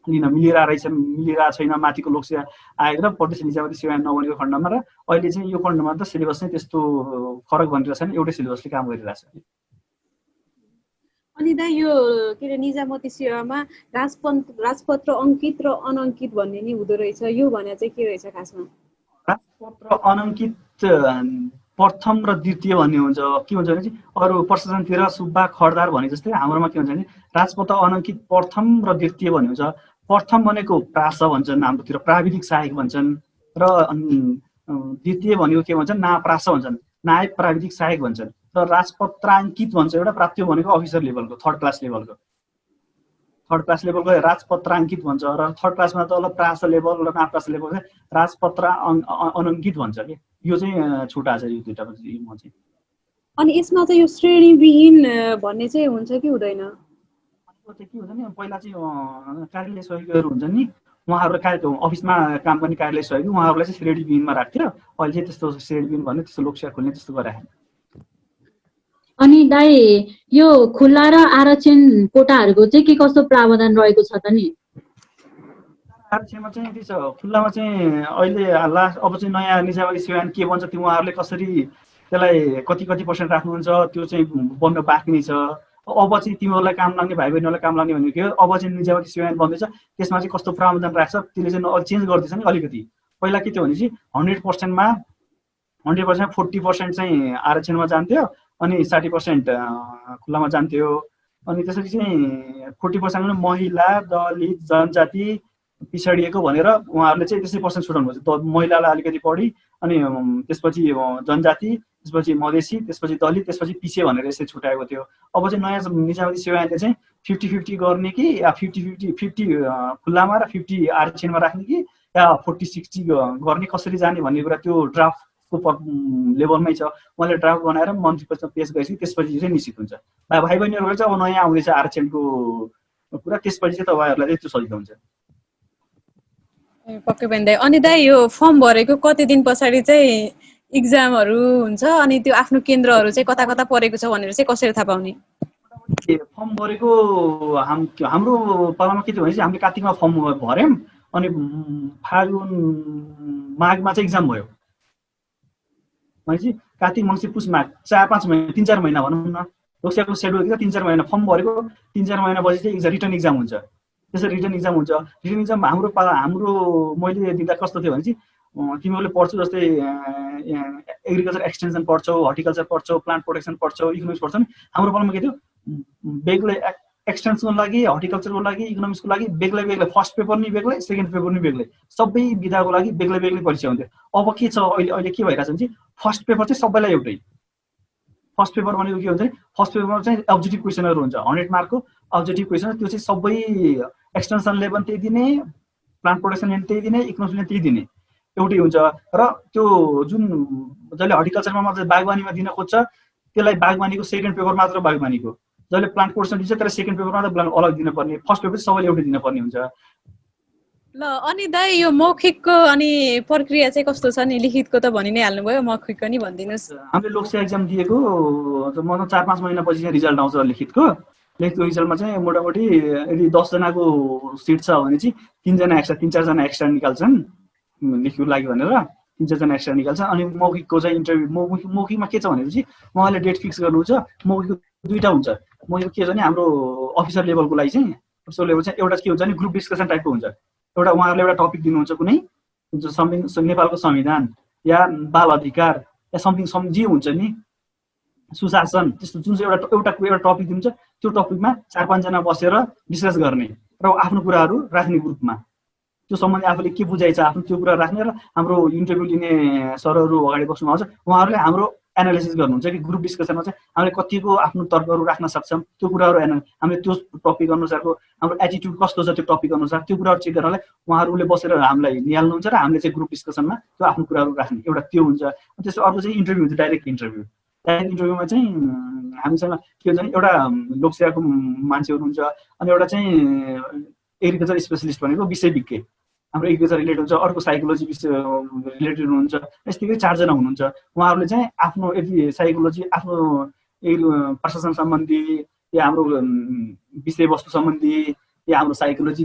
लिन मिलिरहेको छैन। माथिको लोकसेवा आयोग र प्रदेश निजामती सेवा ऐन नबनेको खण्डमा र अहिले चाहिँ यो खण्डमा त सिलेबस चाहिँ त्यस्तो फरक बनिरहेको छैन, एउटै सिलेबसले काम गरिरहेछ। अनि दाइ यो के अरे निजामती सेवामा राजपत्र अङ्कित र अनङ्कित भन्ने नि हुँदो रहेछ, यो भने चाहिँ के रहेछ खासमा? राजपत्र अनङ्कित प्रथम र द्वितीय भन्ने हुन्छ। के हुन्छ भने चाहिँ अरू प्रशासनतिर सुब्बा खड्दार भने जस्तै हाम्रोमा के हुन्छ भने राजपत्र अनङ्कित प्रथम र द्वितीय भन्ने हुन्छ। प्रथम भनेको प्रास भन्छन्, हाम्रोतिर प्राविधिक सहायक भन्छन्, र द्वितीय भनेको के भन्छन्, नाप्रास भन्छन्, नायब प्राविधिक सहायक भन्छन्। र राजपत्राङ्कित भन्छ एउटा, प्राप्ति भनेको अफिसर लेभलको थर्ड क्लास लेभलको राजपत्राङ्कित भन्छ। र थर्ड क्लासमा तल प्रास लेभल र नाप्रास लेभल चाहिँ राजपत्र अनङ्कित भन्छ कि यो चाहिँ छुटा छ यो दुईटामा चाहिँ। अनि यसमा चाहिँ यो श्रेणीविहीन भन्ने चाहिँ हुन्छ कि हुँदैन? के हुन्छ नि पहिला चाहिँ कार्यालय सहयोगीहरू हुन्छ नि, उहाँहरू अफिसमा काम गर्ने कार्यालय सहयोगी उहाँहरूलाई चाहिँ श्रेणी बिनमा राख्थ्यो। अहिले चाहिँ त्यस्तो श्रेणी बिन भन्ने त्यस्तो लोकसेवा खोल्ने त्यस्तो गराएन। अनि दाइ यो खुल्ला र आरक्षण कोटाहरूको चाहिँ के कस्तो प्रावधान रहेको छ त नि? आरक्षणमा चाहिँ यति छ, खुल्लामा चाहिँ अहिले लास्ट अब चाहिँ नयाँ निजामती सेवा के बन्छ त्यो उहाँहरूले कसरी त्यसलाई कति % राख्नुहुन्छ त्यो चाहिँ बन्न बाँकी नै छ। अब चाहिँ तिमीहरूलाई काम लाग्ने भाइ बहिनीहरूलाई काम लाग्ने भनेको के हो, अब चाहिँ निजामती सेवा बन्दैछ त्यसमा चाहिँ कस्तो प्रावधान राख्छ त्यसले चाहिँ चेन्ज गर्दैछ नि अलिकति। पहिला के थियो भने चाहिँ 100%मा 40% चाहिँ आरक्षणमा जान्थ्यो अनि 60% खुल्लामा जान्थ्यो। अनि त्यसरी चाहिँ 40% महिला, दलित, जनजाति, पिछडिएको भनेर उहाँहरूले चाहिँ त्यसै पर्सेन्ट छुटाउनु पर्छ। महिलालाई अलिकति बढी अनि त्यसपछि जनजाति, त्यसपछि मधेसी, त्यसपछि दलित, त्यसपछि पिछे भनेर यसरी छुट्याएको थियो। अब चाहिँ नयाँ निजामती सेवा ऐनले चाहिँ 50-50 गर्ने कि या 50 खुल्लामा र 50 आरक्षणमा राख्ने कि या 40-60 गर्ने कसरी जाने भन्ने कुरा त्यो ड्राफ्टको लेभलमै छ। उहाँले ड्राफ्ट बनाएर मन्त्रीपरिषदमा पेश गरेपछि त्यसपछि चाहिँ निश्चित हुन्छ। भाइ बहिनीहरूको चाहिँ अब नयाँ आउँदैछ आरक्षणको कुरा, त्यसपछि चाहिँ तपाईँहरूलाई चाहिँ त्यो सजिलो हुन्छ। पक्कै पनि दाइ। अनि दाइ यो फर्म भरेको कति दिन पछाडि चाहिँ इक्जामहरू हुन्छ अनि त्यो आफ्नो केन्द्रहरू चाहिँ कता कता परेको छ भनेर चाहिँ कसरी थाहा पाउने? फर्म भरेको हाम्रो पालामा के थियो भने चाहिँ हामीले कार्तिकमा फर्म भर्यौँ अनि फागुन माघमा चाहिँ इक्जाम भयो। भनेपछि कार्तिक मङ्सिर पुस माघ 4-5 महिना 3-4 महिना भनौँ न। लोकसेवाको सेड्युल के 3-4 महिना फर्म भरेको 3-4 महिनापछि चाहिँ रिटर्न इक्जाम हुन्छ। त्यसरी रिटर्न इक्जाम हुन्छ। रिटर्न इक्जाम हाम्रो मैले दिँदा कस्तो थियो भने चाहिँ तिमीहरूले पढ्छौ जस्तै एग्रिकल्चर एक्सटेन्सन पढ्छौ, हर्टिकल्चर पढ्छौ, प्लान्ट प्रोटेक्सन पढ्छौ, इकोनोमिक्स पढ्छौ नि। हाम्रो पालामा के थियो बेग्लै एक्सटेन्सनको लागि, हर्टिकल्चरको लागि, इकोनोमिक्सको लागि बेग्लै फर्स्ट पेपर नि बेग्लै, सेकेन्ड पेपर नि बेग्लै, सबै विधाको लागि बेग्लै परीक्षा हुन्थ्यो। अब के छ अहिले के भइरहेछ भने चाहिँ फर्स्ट पेपर चाहिँ सबैलाई एउटै। फर्स्ट पेपर भनेको के हुन्छ भने फर्स्ट पेपरमा चाहिँ अब्जेक्टिभ क्वेसनहरू हुन्छ 100 मार्कको अब्जेक्टिभ क्वेसन। त्यो चाहिँ सबै एक्सटेन्सनले पनि त्यही दिने, प्लान्ट प्रोटेक्सनले पनि त्यही दिने, इकोनोमिक्सले त्यही दिने, एउटै हुन्छ। र त्यो जुन जसले हर्टिकल्चरमा मात्र बागवानीमा दिन खोज्छ त्यसलाई बागवानीको सेकेन्ड पेपर मात्र बागवानीको, जसले प्लान्ट प्रोटेक्सन दिन्छ त्यसलाई सेकेन्ड पेपर मात्र अलग दिनुपर्ने, फर्स्ट पेपर सबैले एउटै दिनुपर्ने हुन्छ। ल अनि दाइ यो मौखिकको अनि प्रक्रिया चाहिँ कस्तो छ नि? लिखितको त भनि नै हाल्नुभयो, मौखिकको नि भनिदिनुहोस्। हामीले लोकसेवा एक्जाम दिएको मतलब 4-5 महिनापछि चाहिँ रिजल्ट आउँछ लिखितको रिजल्टमा चाहिँ मोटामोटी यदि 10 जनाको सिट छ भने चाहिँ 3 जना एक्स्ट्रा 3-4 जना एक्स्ट्रा निकाल्छन् लेख्नु लागि भनेर 3-4 जना एक्स्ट्रा निकाल्छन्। अनि मौखिकको चाहिँ इन्टरभ्यू मौखिकमा के छ भनेपछि उहाँले डेट फिक्स गर्नुहुन्छ। मौखिक दुईटा हुन्छ। मौखिक के छ भने हाम्रो अफिसर लेभलको लागि चाहिँ अफिसर लेभल चाहिँ एउटा के हुन्छ भने ग्रुप डिस्कसन टाइपको हुन्छ। एउटा उहाँहरूले एउटा टपिक दिनुहुन्छ कुनै नेपालको संविधान या बाल अधिकार या समथिङ जे हुन्छ नि, सुशासन, त्यस्तो जुन चाहिँ एउटा टपिक दिन्छ त्यो टपिकमा 4-5 जना बसेर डिस्कस गर्ने र आफ्नो कुराहरू राख्ने ग्रुपमा। त्यो सम्बन्धी आफूले के बुझाइ छ आफ्नो त्यो कुरा राख्ने र हाम्रो इन्टरभ्यू लिने सरहरू अगाडि बस्नु आउँछ उहाँहरूले हाम्रो एनालाइसिस गर्नुहुन्छ कि ग्रुप डिस्कसनमा चाहिँ हामीले कतिको आफ्नो तर्कहरू राख्न सक्छौँ त्यो कुराहरू हामीले त्यो टपिक अनुसारको हाम्रो एटिट्युड कस्तो छ त्यो टपिक अनुसार त्यो कुराहरू चेक गर्नलाई उहाँहरूले बसेर हामीलाई निहाल्नुहुन्छ र हामीले चाहिँ ग्रुप डिस्कसनमा त्यो आफ्नो कुराहरू राख्ने एउटा त्यो हुन्छ। त्यसो अर्को चाहिँ इन्टरभ्यू हुन्छ, डाइरेक्ट इन्टरभ्यूमा चाहिँ हामीसँग के हुन्छ भने एउटा लोकसेवाको मान्छे हुनुहुन्छ अनि एउटा चाहिँ एग्रिकल्चर स्पेसलिस्ट भनेको विषय विज्ञ हाम्रो एग्रिकल्चर रिलेटेड हुन्छ, अर्को साइकोलोजी रिलेटेड हुनुहुन्छ। यस्तै 4 जना हुनुहुन्छ। उहाँहरूले चाहिँ आफ्नो यदि साइकोलोजी आफ्नो प्रशासन सम्बन्धी या हाम्रो विषयवस्तु सम्बन्धी या हाम्रो साइकोलोजी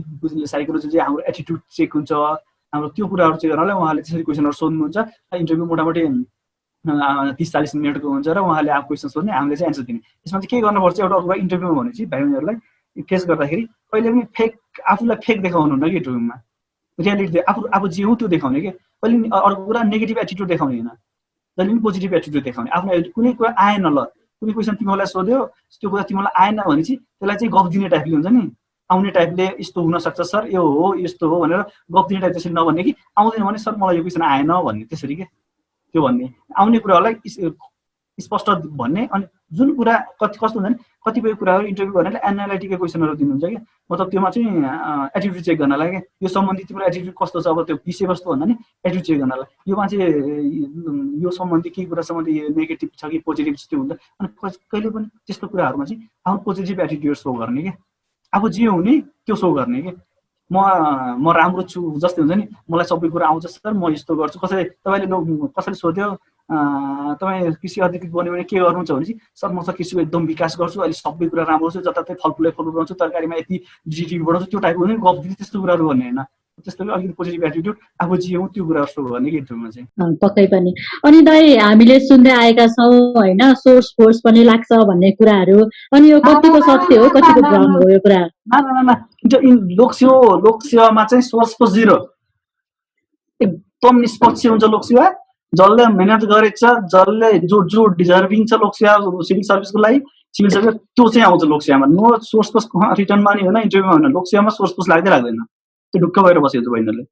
चाहिँ हाम्रो एटिट्युड चेक हुन्छ, हाम्रो त्यो कुराहरू चेक गर्नलाई उहाँले त्यसरी क्वेसनहरू सोध्नुहुन्छ। इन्टरभ्यू मोटामोटी 30-40 मिनटको हुन्छ र उहाँले अब क्वेसन सोध्ने, हामीले चाहिँ एन्सर दिने। यसमा चाहिँ के गर्नुपर्छ एउटा अर्को इन्टरभ्यूमा भनेपछि भाइ बहिनीहरूलाई फेस गर्दाखेरि कहिले पनि आफूलाई फेक देखाउनु हुन्न कि इन्टरभ्यूमा, रियालिटी आफू जे हो त्यो देखाउने कि कहिले अर्को कुरा नेगेटिभ एटिट्युड देखाउने होइन, जहिले पनि पोजिटिभ एटिट्युड देखाउने। आफ्नो कुनै कुरा आएन, ल कुनै क्वेसन तिमीलाई सोध्यो त्यो कुरा तिमीलाई आएन भनेपछि त्यसलाई चाहिँ गफ दिने टाइपले हुन्छ नि, आउने टाइपले यस्तो हुनसक्छ सर यो हो यस्तो हो भनेर गफ दिने टाइप त्यसरी नभन्ने कि आउँदैन भने सर मलाई यो क्वेसन आएन भन्ने त्यसरी के त्यो भन्ने, आउने कुराहरूलाई स्पष्ट भन्ने। अनि जुन कुरा कस्तो हुन्छ भने कतिपय कुराहरू इन्टरभ्यू गर्नेले एनालाइटिकल क्वेसनहरू दिनुहुन्छ कि मतलब त्योमा चाहिँ एटिट्युड चेक गर्नलाई क्या यो सम्बन्धी तिम्रो एटिट्युड कस्तो छ, अब त्यो विषयवस्तु भन्दा नि एटिट्युड चेक गर्नलाई यो मान्छे यो सम्बन्धी केही कुरा सम्बन्धी नेगेटिभ छ कि पोजिटिभ छ त्यो हुन्छ। अनि कहिले पनि त्यस्तो कुराहरूमा चाहिँ आफ्नो पोजिटिभ एटिट्युड सो गर्ने क्या, आफू जे हुने त्यो सो गर्ने कि म राम्रो छु जस्तै हुन्छ नि, मलाई सबै कुरा आउँछ सर, म यस्तो गर्छु। कसैले सोध्यो तपाईँ कृषि अधिकृत बन्यो भने के गर्नुहुन्छ भनेपछि सर म त कृषिको एकदम विकास गर्छु, अहिले सबै कुरा राम्रो छु, जताततै फलफुल बनाउँछु, तरकारीमा यति जिटिपी बढाउँछु, त्यो टाइपको गफ दिने त्यस्तो कुराहरू भन्ने होइन। त्यस्तो अलिकति पोजिटिभ एटिट्युड आफू जियौँ त्यो कुराहरू भन्ने कि इन्टरभ्यूमा चाहिँ। पक्कै पनि। अनि दाइ हामीले सुन्दै आएका छौँ होइन, सोर्स फोर्स पनि लाग्छ भन्ने कुराहरू, अनि यो कतिको सत्य हो कतिको भ्रम हो यो कुरा? लोकसेवामा चाहिँ सोर्स फोर्स 0, एकदम निष्पक्ष हुन्छ लोकसेवा। जसले मेहनत गरेछ, जसले जो डिजर्भिङ छ लोकसेवा सिभिल सर्भिसको लागि, सिभिल सर्भिस त्यो चाहिँ आउँछ लोकसेवामा। नो सोर्स फोर्स रिटर्नमा नि होइन, इन्टरभ्यूमा होइन, लोकसेवामा सोर्स फोर्स लाग्दैन। त्यो ढुक्क भएर बसेको छ बहिनीहरूले।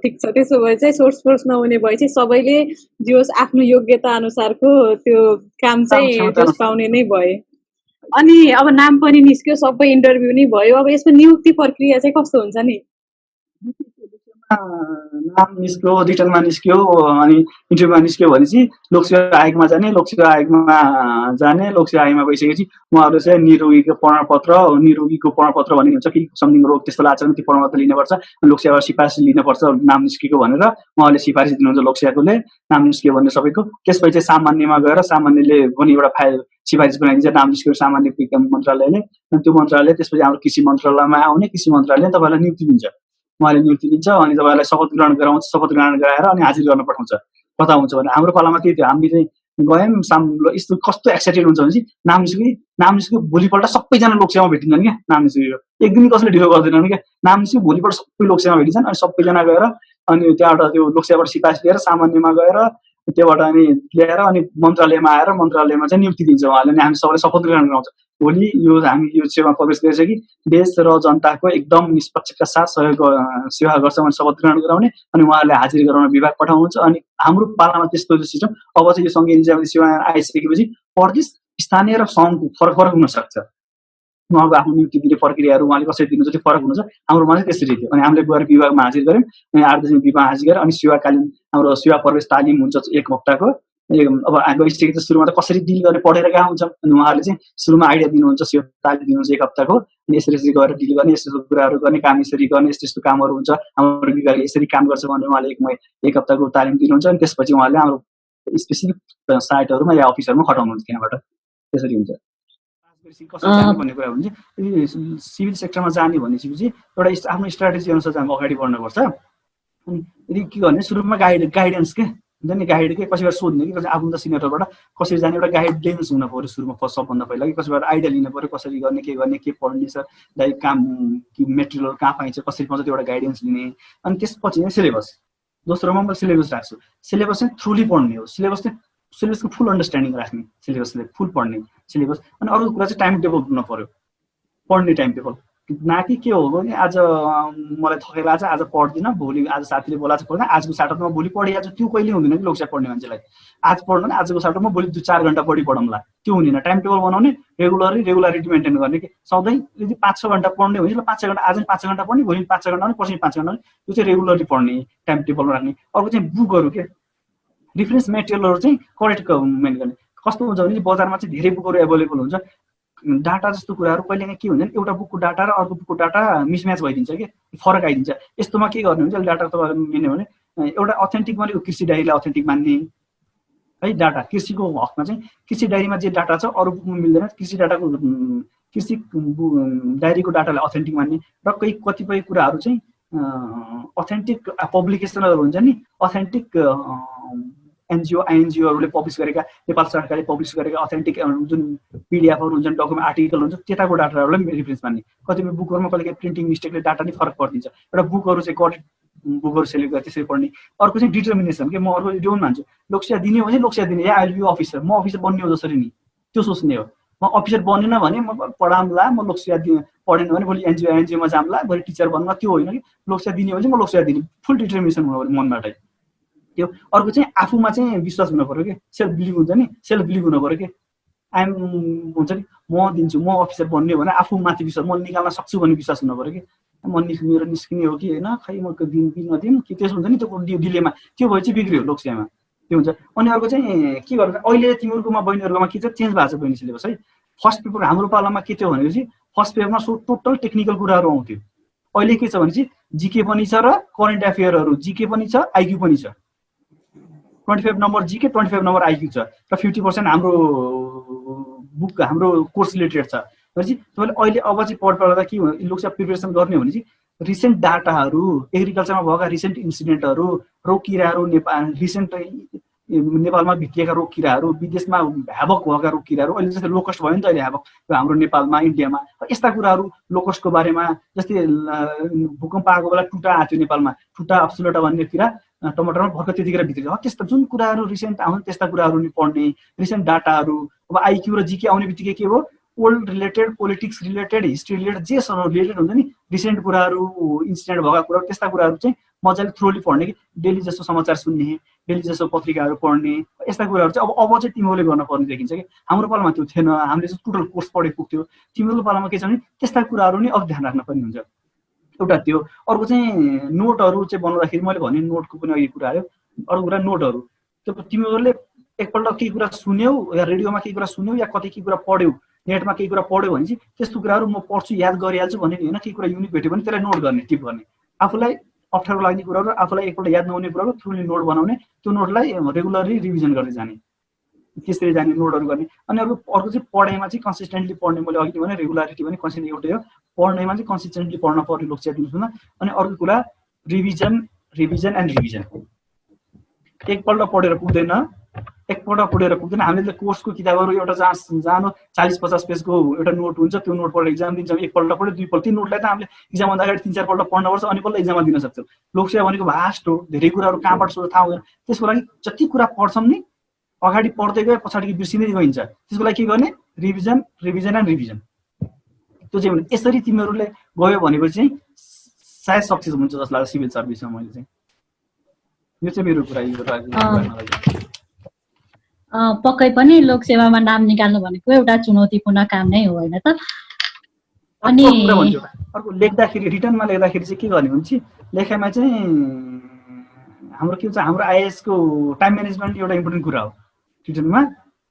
ठिक छ, त्यसो भए चाहिँ सोर्स फोर्स नहुने भए चाहिँ सबैले जोस् आफ्नो योग्यता अनुसारको त्यो काम चाहिँ जोस् पाउने नै भए। अनि अब नाम पनि निस्क्यो, सबै इन्टरभ्यू नै भयो, अब यसको नियुक्ति प्रक्रिया चाहिँ कस्तो हुन्छ नि? नाम निस्क्यो, रिटर्नमा निस्क्यो, अनि इन्टरभ्यूमा निस्क्यो भनेपछि लोकसेवा आयोगमा जाने, लोकसेवा आयोगमा गइसकेपछि उहाँहरू चाहिँ निरोगीको प्रमाणपत्र भन्ने हुन्छ कि समथिङ रोग त्यस्तो लाग्छ भने त्यो प्रमाणपत्र लिनुपर्छ, लोकसेवा सिफारिस लिनुपर्छ नाम निस्केको भनेर उहाँले सिफारिस दिनुहुन्छ लोकसेवाकोले नाम निस्क्यो भने सबैको। त्यसपछि चाहिँ सामान्यमा गएर सामान्यले पनि एउटा फाइल सिफारिस बनाइदिन्छ नाम निस्क्यो सामान्य मन्त्रालयले, अनि त्यो मन्त्रालयले त्यसपछि हाम्रो कृषि मन्त्रालयमा आउने, कृषि मन्त्रालयले तपाईँलाई नियुक्ति दिन्छ, उहाँले नियुक्ति दिन्छ, अनि तपाईँलाई शपथ ग्रहण गराउँछ, शपथ ग्रहण गराएर अनि हाजिर गर्न पठाउँछ। कता हुन्छ भने हाम्रो पालामा त्यही थियो, हामी चाहिँ गयौँ, यस्तो कस्तो एक्साइटेड हुन्छ भनेपछि नाम निस्क्यो भोलिपल्ट सबैजना लोकसेवामा भेटिन्छन् क्या। नाम निस्क्यो एक दिन कसैले ढिलो गर्दैनन् क्या, नाम निस्क्यो भोलिपल्ट सबै लोकसेवामा भेटिन्छन्, अनि सबैजना गएर अनि त्यहाँबाट त्यो लोकसेवाबाट सिफारिस लिएर सामान्यमा गएर त्योबाट अनि ल्याएर अनि मन्त्रालयमा आएर मन्त्रालयमा चाहिँ नियुक्ति दिन्छ उहाँले, अनि हामी सबैले शपथ ग्रहण गराउँछ। भोलि हामी यो सेवामा प्रवेश गरिसकि देश र जनताको एकदम निष्पक्षका साथ सेवा गर्छ भने शपथ ग्रहण गराउने, अनि उहाँहरूले हाजिर गराउन विभाग पठाउनुहुन्छ। अनि हाम्रो पालामा त्यस्तो सिस्टम अब चाहिँ यो सङ्घीय निजामती सेवा आइसकेपछि प्रदेश, स्थानीय र सङ्घको फरक हुनसक्छ, उहाँको आफ्नो नियुक्ति दिने प्रक्रियाहरू उहाँले कसरी दिनुहुन्छ त्यो फरक हुन्छ। हाम्रोमा चाहिँ त्यसरी थियो, अनि हामीले गएर विभागमा हाजिर गऱ्यौँ, अनि 8 दिन विभागमा हाजिर गरेर अनि सेवाकालीन हाम्रो सेवा प्रवेश तालिम हुन्छ 1 हप्ताको। अब गइसकेपछि सुरुमा त कसरी डिल गर्ने पढेर गएको हुन्छ, अनि उहाँहरूले चाहिँ सुरुमा आइडिया दिनुहुन्छ, सेवा तालिम दिनुहुन्छ 1 हप्ताको, अनि यसरी गएर डिल गर्ने, यस्तो कुराहरू गर्ने, काम यसरी गर्ने, यस्तो कामहरू हुन्छ, हाम्रो विभागले यसरी काम गर्छ भनेर उहाँले 1 हप्ताको तालिम दिनुहुन्छ। अनि त्यसपछि उहाँले हाम्रो स्पेसिफिक साइटहरूमा या अफिसहरूमा खटाउनुहुन्छ, त्यहाँबाट त्यसरी हुन्छ। कसरी जाने भन्ने कुरा हुन्छ, सिभिल सेक्टरमा जाने भनेपछि एउटा आफ्नो स्ट्राटेजी अनुसार चाहिँ हामी अगाडि बढ्नुपर्छ। अनि यदि के गर्ने सुरुमा गाइडेन्स के हुन्छ नि, गाइड के कसैबाट सोध्ने कि आफूभन्दा सिनियरबाट कसरी जाने एउटा गाइडलाइन्स हुनु पऱ्यो सुरुमा, सबभन्दा पहिला कि कसैबाट आइडिया लिनु पऱ्यो, कसरी गर्ने, के पढ्ने छ, लाइक काम कि मेटेरियल कहाँ पाइन्छ, कसरी पाउँछ, त्यो एउटा गाइडेन्स लिने। अनि त्यसपछि नै सिलेबस, दोस्रोमा मैले सिलेबस राख्छु, सिलेबस चाहिँ थ्रुली पढ्ने हो, सिलेबसको फुल अन्डरस्ट्यान्डिङ राख्ने, सिलेबसले फुल पढ्ने सिलेबस। अनि अरू कुरा चाहिँ टाइम टेबल हुन पऱ्यो, पढ्ने टाइम टेबल, न कि के हो भने आज मलाई थकेर आज पढ्दिनँ, भोलि आज साथीले बोलाएको पढ्दैन, आजको साटोमा भोलि पढिहाल्छु, त्यो कहिले हुँदैन कि लोकसेवा पढ्ने मान्छेलाई। आज पढ्नु भने आजको साटोमा भोलि 2-4 घन्टा बढी पढौँला, त्यो हुँदैन। टाइम टेबल बनाउने, रेगुलरिटी मेन्टेन गर्ने कि सधैँ यदि 5-6 घन्टा पढ्ने हो भने 5 घन्टा आज 5 घन्टा पढ्ने, भोलि 5 घन्टा भने पर्सि 5 घन्टा भने, त्यो चाहिँ रेगुलरली पढ्ने, टाइम टेबल राख्ने। अर्को चाहिँ बुकहरू के रिफरेन्स मेटेरियलहरू चाहिँ करेक्ट मेन गर्ने। कस्तो हुन्छ भने बजारमा चाहिँ धेरै बुकहरू एभाइलेबल हुन्छ, डाटा जस्तो कुराहरू कहिले के हुन्छ एउटा बुकको डाटा र अर्को बुकको डाटा मिसम्याच भइदिन्छ कि फरक आइदिन्छ। यस्तोमा के गर्ने हुन्छ डाटा तपाईँहरू मिल्ने भने एउटा अथेन्टिक भनेको कृषि डायरीलाई अथेन्टिक मान्ने है, डाटा कृषिको हकमा चाहिँ कृषि डायरीमा जे डाटा छ अरू बुकमा मिल्दैन, कृषि डायरीको डाटालाई अथेन्टिक मान्ने। र कतिपय कुराहरू चाहिँ अथेन्टिक पब्लिकेसनहरू हुन्छ नि, अथेन्टिक एनजिओ आइएनजिओहरूले पब्लिस गरेका, नेपाल सरकारले पब्लिस गरेका अथेन्टिक जुन पिडिएफहरू हुन्छन्, डकुमेन्ट आर्टिकल हुन्छ, त्यताको डाटाहरूलाई पनि रिफरेन्स मान्ने। कतिपय बुकहरूमा कहिले प्रिन्टिङ मिस्टेकले डाटा नै फरक परिदिन्छ, एउटा बुकहरू चाहिँ करेक्ट बुकहरू सेलेक्ट गरेर त्यसरी पढ्ने। अर्को चाहिँ डिटर्मिनेसन के, म अर्को डिउन मान्छु, लोकसेवा दिने हो भने लोकसेवा दिने, या आइल बी अफिसर, म अफिसर बन्ने हो जसरी नि त्यो सोच्ने हो। म अफिसर बनेन भने म पढाउँला, म लोकसेवा पढेन भने भोलि एनजिओमा जाम्ला, भोलि टिचर बन्ला, त्यो होइन कि लोकसेवा दिने हो भने म लोकसेवा दिने, फुल डिटर्मिनेसन हुनु पऱ्यो मनबाटै त्यो। अर्को चाहिँ आफूमा चाहिँ विश्वास हुनु पऱ्यो कि सेल्फ बिलिभ हुन्छ नि, सेल्फ बिलिभ हुनु पऱ्यो कि हुन्छ नि म दिन्छु, म अफिसर बन्ने हो भने आफूमाथि विश्वास, म निकाल्न सक्छु भन्ने विश्वास हुनु पऱ्यो कि म मेरो निस्किने हो कि होइन, खै म नदिउँ कि त्यसो हुन्छ नि, त्यो डिलेमा त्यो भए चाहिँ बिग्रियो लोकसेवामा त्यो हुन्छ। अनि अर्को चाहिँ के गर्नु, अहिले तिमीहरूकोमा बहिनीहरूकोमा के चाहिँ चेन्ज भएको छ बहिनी सिलेबस है। फर्स्ट पेपर हाम्रो पालामा के थियो भनेपछि फर्स्ट पेपरमा टोटल टेक्निकल कुराहरू आउँथ्यो, अहिले के छ भने चाहिँ जिके पनि छ र करेन्ट एफेयरहरू जिके पनि छ आइक्यू पनि छ 25 नम्बर जिके 25 नम्बर आइक्यू छ र 50% हाम्रो बुक हाम्रो कोर्स रिलेटेड छ भनेपछि तपाईँले अहिले अब चाहिँ पढ्दा के लोकसेवा प्रिपरेसन गर्ने भने चाहिँ रिसेन्ट डाटाहरू एग्रिकल्चरमा भएका रिसेन्ट इन्सिडेन्टहरू रोग किराहरू रिसेन्ट नेपालमा भित्रिएका रोग किराहरू विदेशमा ह्याभक भएका रोग किराहरू अहिले जस्तै लोकस्ट भयो नि त अहिले ह्याभक हाम्रो नेपालमा इन्डियामा यस्ता कुराहरू लोकस्टको बारेमा जस्तै भूकम्प आएको बेला टुटा आएको थियो नेपालमा टुटा अप्सुलोटा भन्ने किरा टमाटरमा भर्खर त्यतिखेर भित्रियो त्यस्ता जुन कुराहरू रिसेन्ट आउँछ त्यस्ता कुराहरू नि पढ्ने रिसेन्ट डाटाहरू अब आइक्यू र जिके आउने बित्तिकै के हो old related politics related history related जेसँग रिलेटेड हुन्छ नि रिसेन्ट कुराहरू इन्सिडेन्ट भएका कुराहरू त्यस्ता कुराहरू चाहिँ मजाले थ्रोली पढ्ने कि डेली जस्तो समाचार सुन्ने डेली जस्तो पत्रिकाहरू पढ्ने यस्ता कुराहरू चाहिँ अब चाहिँ तिमीहरूले गर्न पर्ने देखिन्छ कि हाम्रो पालामा त्यो थिएन हामीले चाहिँ टोटल कोर्स पढेको पुग्थ्यो तिमीहरूको पालामा के छ भने त्यस्ता कुराहरू नि अलिक ध्यान राख्न पर्ने हुन्छ एउटा त्यो अर्को चाहिँ नोटहरू चाहिँ बनाउँदाखेरि मैले भने नोटको पनि अघि कुरा आयो अर्को कुरा नोटहरू त्यो तिमीहरूले एकपल्ट केही कुरा सुन्यौ या रेडियोमा केही कुरा सुन्यौ या कतै केही कुरा पढ्यौ नेटमा केही कुरा पढ्यो भने चाहिँ त्यस्तो कुराहरू म पढ्छु याद गरिहाल्छु भन्ने होइन केही कुरा युनिक भेट्यो भने त्यसलाई नोट गर्ने टिप गर्ने आफूलाई अप्ठ्यारो लाग्ने कुराहरू आफूलाई एकपल्ट याद नहुने कुराहरू थ्रुली नोट बनाउने त्यो नोटलाई रेगुलरली रिभिजन गर्दै जाने त्यसरी जाने नोटहरू गर्ने अनि अर्को चाहिँ पढाइमा चाहिँ कन्सिस्टेन्टली पढ्ने मैले अघि भने रेगुलारिटी पनि कन्सिस्टेन्ट एउटै हो पढ्नेमा चाहिँ कन्सिस्टेन्टली पढ्न पर्ने लोकसेवा दिनुहोस् न अनि अर्को कुरा रिभिजन एन्ड रिभिजन एकपल्ट पढेर पुग्दैन हामीले कोर्सको किताबहरू एउटा जानो 40-50 पेजको एउटा नोट हुन्छ त्यो नोट पढेर एक्जाम दिन्छौँ एकपल्ट पढ्यो दुईपल्ट त्यो नोटलाई त हामीले एक्जाम भन्दा अगाडि 3-4 पल्ट पढ्नुपर्छ अनि पल्ट एक्जाममा दिन सक्छौँ लोकसेवा भनेको भास्ट हो धेरै कुराहरू कहाँबाट सोध्छ थाहा हुँदैन त्यसको लागि जति कुरा पढ्छौँ नि अगाडि पढ्दै गए पछाडि बिर्सिँदै गइन्छ त्यसको लागि के गर्ने रिभिजन एन्ड रिभिजन त्यो चाहिँ यसरी तिमीहरूले गयो भनेपछि चाहिँ सायद सक्सेस हुन्छ जस्तो लाग्छ सिभिल सर्भिसमा मैले चाहिँ यो चाहिँ मेरो कुरा पक्कै पनि लोकसेवामा नाम निकाल्नु भनेको एउटा चुनौतीपूर्ण काम नै हो होइन त अनि अर्को लेख्दाखेरि रिटर्नमा लेख्दाखेरि चाहिँ के गर्ने हुन्छ लेखाइमा चाहिँ हाम्रो के हुन्छ हाम्रो आइएएस को टाइम म्यानेजमेन्ट एउटा इम्पोर्टेन्ट कुरा हो रिटर्नमा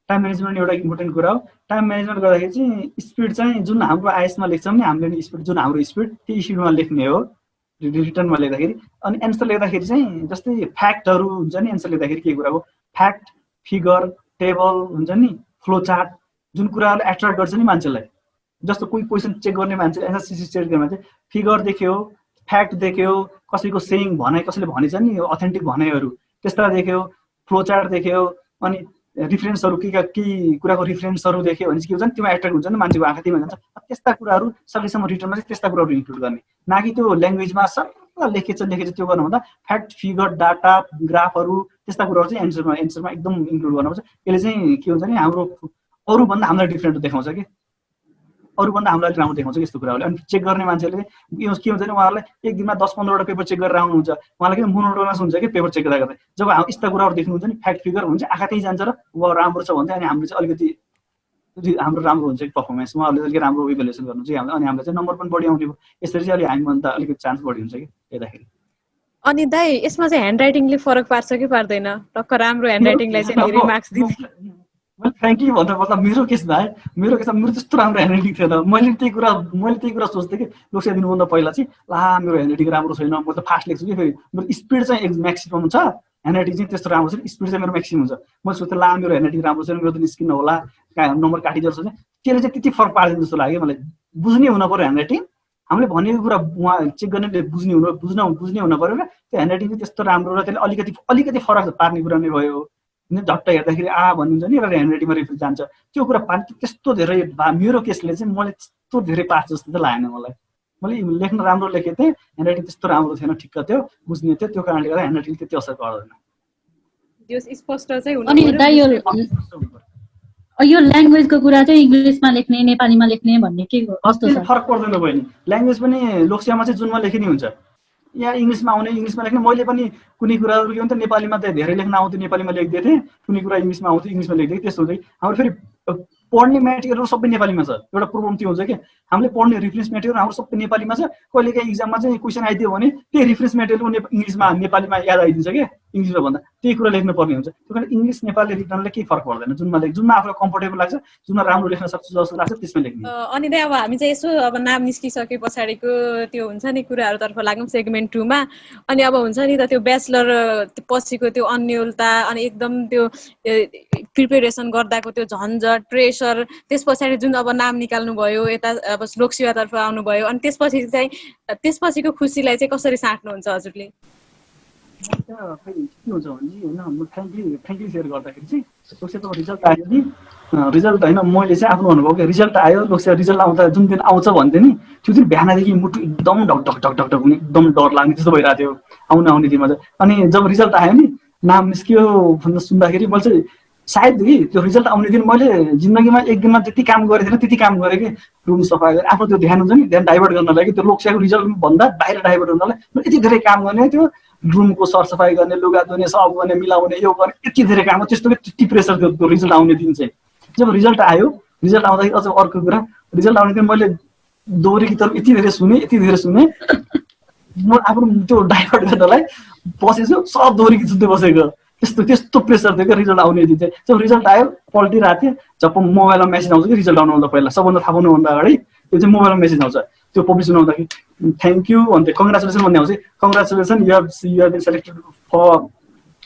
टाइम म्यानेजमेन्ट एउटा इम्पोर्टेन्ट कुरा हो टाइम म्यानेजमेन्ट गर्दाखेरि चाहिँ स्पिड चाहिँ जुन हाम्रो आइएसमा लेख्छौँ नि हामीले स्पिड जुन हाम्रो स्पिड त्यो स्पिडमा लेख्ने हो रिटर्नमा लेख्दाखेरि अनि एन्सर लेख्दाखेरि चाहिँ जस्तै फ्याक्टहरू हुन्छ नि एन्सर लेख्दाखेरि के कुरा हो फ्याक्ट फिगर टेबल हुन्छ नि फ्लो चार्ट जुन कुराहरूले एट्र्याक्ट गर्छ नि मान्छेलाई जस्तो कोही क्वेसन चेक गर्ने मान्छेले एनएससिसी चेक गर्ने मान्छे फिगर देख्यो फ्याक्ट देख्यो कसैको सेयिङ भनाइ कसैले भनेछ नि अथेन्टिक भनाइहरू त्यस्ता देख्यो फ्लो चार्ट देख्यो अनि रिफरेन्सहरू केही कुराको रिफरेन्सहरू देख्यो भने चाहिँ के हुन्छ नि त्यसमा एट्र्याक्ट हुन्छ नि मान्छेको आँखा त्यहीमा जान्छ त्यस्ता कुराहरू सकेसम्म रिटर्नमा चाहिँ त्यस्ता कुराहरू इन्क्लुड गर्ने न कि त्यो ल्याङ्ग्वेजमा सरल लेखेछ त्यो गर्नुभन्दा फ्याक्ट फिगर डाटा ग्राफहरू त्यस्ता कुराहरू चाहिँ एन्सरमा एकदम इन्क्लुड गर्नुपर्छ यसले चाहिँ के हुन्छ नि हाम्रो अरूभन्दा हामीलाई डिफ्रेन्ट देखाउँछ कि अरूभन्दा हामीलाई अलिक राम्रो देखाउँछ यस्तो कुराहरूले अनि चेक गर्ने मान्छेले के हुन्छ नि उहाँहरूलाई एक दिनमा 10-15वटा पेपर चेक गरेर आउनुहुन्छ उहाँलाई किन मोनोटोनस हुन्छ कि पेपर चेक गर्दा जब यस्ता कुराहरू देख्नुहुन्छ नि फ्याक्ट फिगर हुन्छ आँखा त्यहीँ जान्छ र वा राम्रो छ भन्दै अनि हामीले चाहिँ अलिकति हाम्रो राम्रो हुन्छ कि पर्फर्मेन्स उहाँहरूले अलिकति राम्रो इभ्यालुएसन गर्नुहुन्छ कि हामीले अनि हामीलाई चाहिँ नम्बर पनि बढी आउने भयो यसरी चाहिँ अलिक हामीभन्दा अलिकति चान्स बढी हुन्छ कि हेर्दाखेरि अनि दाइ यसमा चाहिँ ह्यान्ड राइटिङले फरक पार्छ कि पार्दैन टक्क राम्रो ह्यान्ड राइटिङलाई चाहिँ धेरै मार्क्स दिन्छ फ्रेङ्कली भन्दा मतलब मेरो केसमा त्यस्तो राम्रो ह्यान्ड राइटिङ थिएन मैले त्यही कुरा सोच्थेँ कि लोकसेवा दिनुभन्दा पहिला चाहिँ ला मेरो ह्यान्ड राइटिङ राम्रो छैन म त फास्ट लेख्छु कि फेरि मेरो स्पिड चाहिँ म्याक्सिमम छ ह्यान्ड राइटिङ चाहिँ त्यस्तो राम्रो छैन स्पिड चाहिँ मेरो म्याक्सिमम छ मैले सोच्थेँ ला मेरो ह्यान्ड राइटिङ राम्रो छैन मेरो त निस्किनु होला नम्बर काटिदिन्छ त्यसले चाहिँ त्यति फरक पार्दैन जस्तो लाग्यो मलाई बुझ्ने हुन पर्यो ह्यान्ड राइटिङ हामीले भनेको कुरा उहाँ चेक गर्नेले बुझ्ने हुन पर्यो र त्यो ह्यान्ड राइटिङ चाहिँ त्यस्तो राम्रो र त्यसले अलिकति फरक पार्ने कुरा नै भयो झट्ट हेर्दाखेरि भन्नुहुन्छ नि र ह्यान्ड राइटिङमा रिफ्रेन्स जान्छ त्यो कुरा पार्ने त्यस्तो धेरै मेरो केसले चाहिँ मैले त्यस्तो धेरै पार्छ जस्तो चाहिँ लागेन मैले लेख्न राम्रो लेखेको थिएँ ह्यान्ड राइटिङ त्यस्तो राम्रो थिएन ठिक्क थियो बुझ्ने थियो त्यो कारणले गर्दा ह्यान्ड राइटिङ त्यति असर पर्दैन यो स्पष्ट चाहिँ हुनु यो ल्याङ्ग्वेजको कुरा चाहिँ इङ्ग्लिसमा लेख्ने नेपालीमा लेख्ने भन्ने के कस्तो छ फरक पर्दैन बहिनी ल्याङ्ग्वेज पनि लोकसेवामा चाहिँ जुनमा लेखिने हुन्छ यहाँ इङ्ग्लिसमा आउने इङ्ग्लिसमा लेख्ने मैले पनि कुनै कुराहरू के हुन्छ नेपालीमा त धेरै लेख्न आउँथ्यो नेपालीमा लेख्दै थिएँ कुनै कुरा इङ्ग्लिसमा आउँथ्यो इङ्ग्लिसमा लेख्दै त्यस्तो हुन्छ कि हाम्रो फेरि पढ्ने मेटेरियलहरू सबै नेपालीमा छ एउटा प्रब्लम त्यो हुन्छ कि हामीले पढ्ने रिफरेन्स मेटेरियल हाम्रो सबै नेपालीमा छ कहिलेकाहीँ इक्जाममा चाहिँ क्वेसन आइदियो भने त्यही रिफरेन्स मेटेरियल इङ्ग्लिसमा नेपालीमा याद आइदिन्छ कि इङ्ग्लिसमा भन्दा त्यही कुरा लेख्नु पर्ने हुन्छ। त्यो कारण इङ्ग्लिस नेपाली रिटर्नले केही फरक पर्दैन, जुनमा आफूलाई कम्फर्टेबल लाग्छ, जुनमा राम्रो लेख्न सक्छु जस्तो लाग्छ त्यसमा लेख्ने। अनि चाहिँ अब हामी चाहिँ यसो अब नाम निस्किसके पछाडिको त्यो हुन्छ नि कुराहरूतर्फ लागौँ सेगमेन्ट 2 मा। अनि अब हुन्छ नि त त्यो ब्याचलर पछिको त्यो अन्योलता अनि एकदम त्यो प्रिपेरेसन गर्दाको त्यो झन्झट प्रेसर, त्यस पछाडि जुन अब नाम निकाल्नु भयो यता अब लोकसेवातर्फ आउनुभयो, अनि त्यसपछिको खुसीलाई चाहिँ कसरी साट्नुहुन्छ हजुरले? के हुन्छ भने होइन म फ्रेङ्कली सेयर गर्दाखेरि चाहिँ लोकसेवाको रिजल्ट आयो नि, रिजल्ट होइन मैले चाहिँ आफ्नो अनुभव के रिजल्ट आयो, लोकसेवा रिजल्ट आउँदा जुन दिन आउँछ भन्थ्यो नि त्यो दिन बिहानदेखि मुटु एकदम ढक ढक ढक ढक ढक हुने, एकदम डर लाग्ने त्यस्तो भइरहेको थियो आउने दिनमा चाहिँ। अनि जब रिजल्ट आयो नि नाम निस्कियो भनेर सुन्दाखेरि मैले चाहिँ सायद त्यो रिजल्ट आउने दिन मैले जिन्दगीमा एक दिनमा त्यति काम गरेको थिएन, त्यति काम गरेँ कि रुम सफा गरेर आफ्नो त्यो ध्यान हुन्छ नि ध्यान डाइभर्ट गर्नलाई कि त्यो लोकसेवाको रिजल्ट भन्दा बाहिर डाइभर्ट गर्नलाई यति धेरै काम गर्ने, त्यो रुमको सरसफाइ गर्ने, लुगा धुने, सब गर्ने, मिलाउने, यो गर्ने, यति धेरै काम त्यस्तो त्यति प्रेसर थियो त्यो रिजल्ट आउने दिन चाहिँ। जब रिजल्ट आयो, रिजल्ट आउँदाखेरि अझ अर्को कुरा रिजल्ट आउने दिन मैले दोहोरी गीतहरू यति धेरै सुने म आफ्नो त्यो डाइभर्ट गर्नलाई बसेछु, सब दोहोरी गीत सुन्दै बसेको त्यस्तो प्रेसर थियो क्या रिजल्ट आउने दिन चाहिँ। जब रिजल्ट आयो पल्टिरहेको थिएँ, जब मोबाइलमा मेसेज आउँछ कि रिजल्ट आउनुभन्दा पहिला सबभन्दा थाहा पाउनुभन्दा अगाडि त्यो चाहिँ मोबाइलमा मेसेज आउँछ, त्यो पब्लिस हुँदाखेरि थ्याङ्क यू भन्दै कङ्ग्रेचुलेसन भन्ने आउँछ, congratulation you have been selected for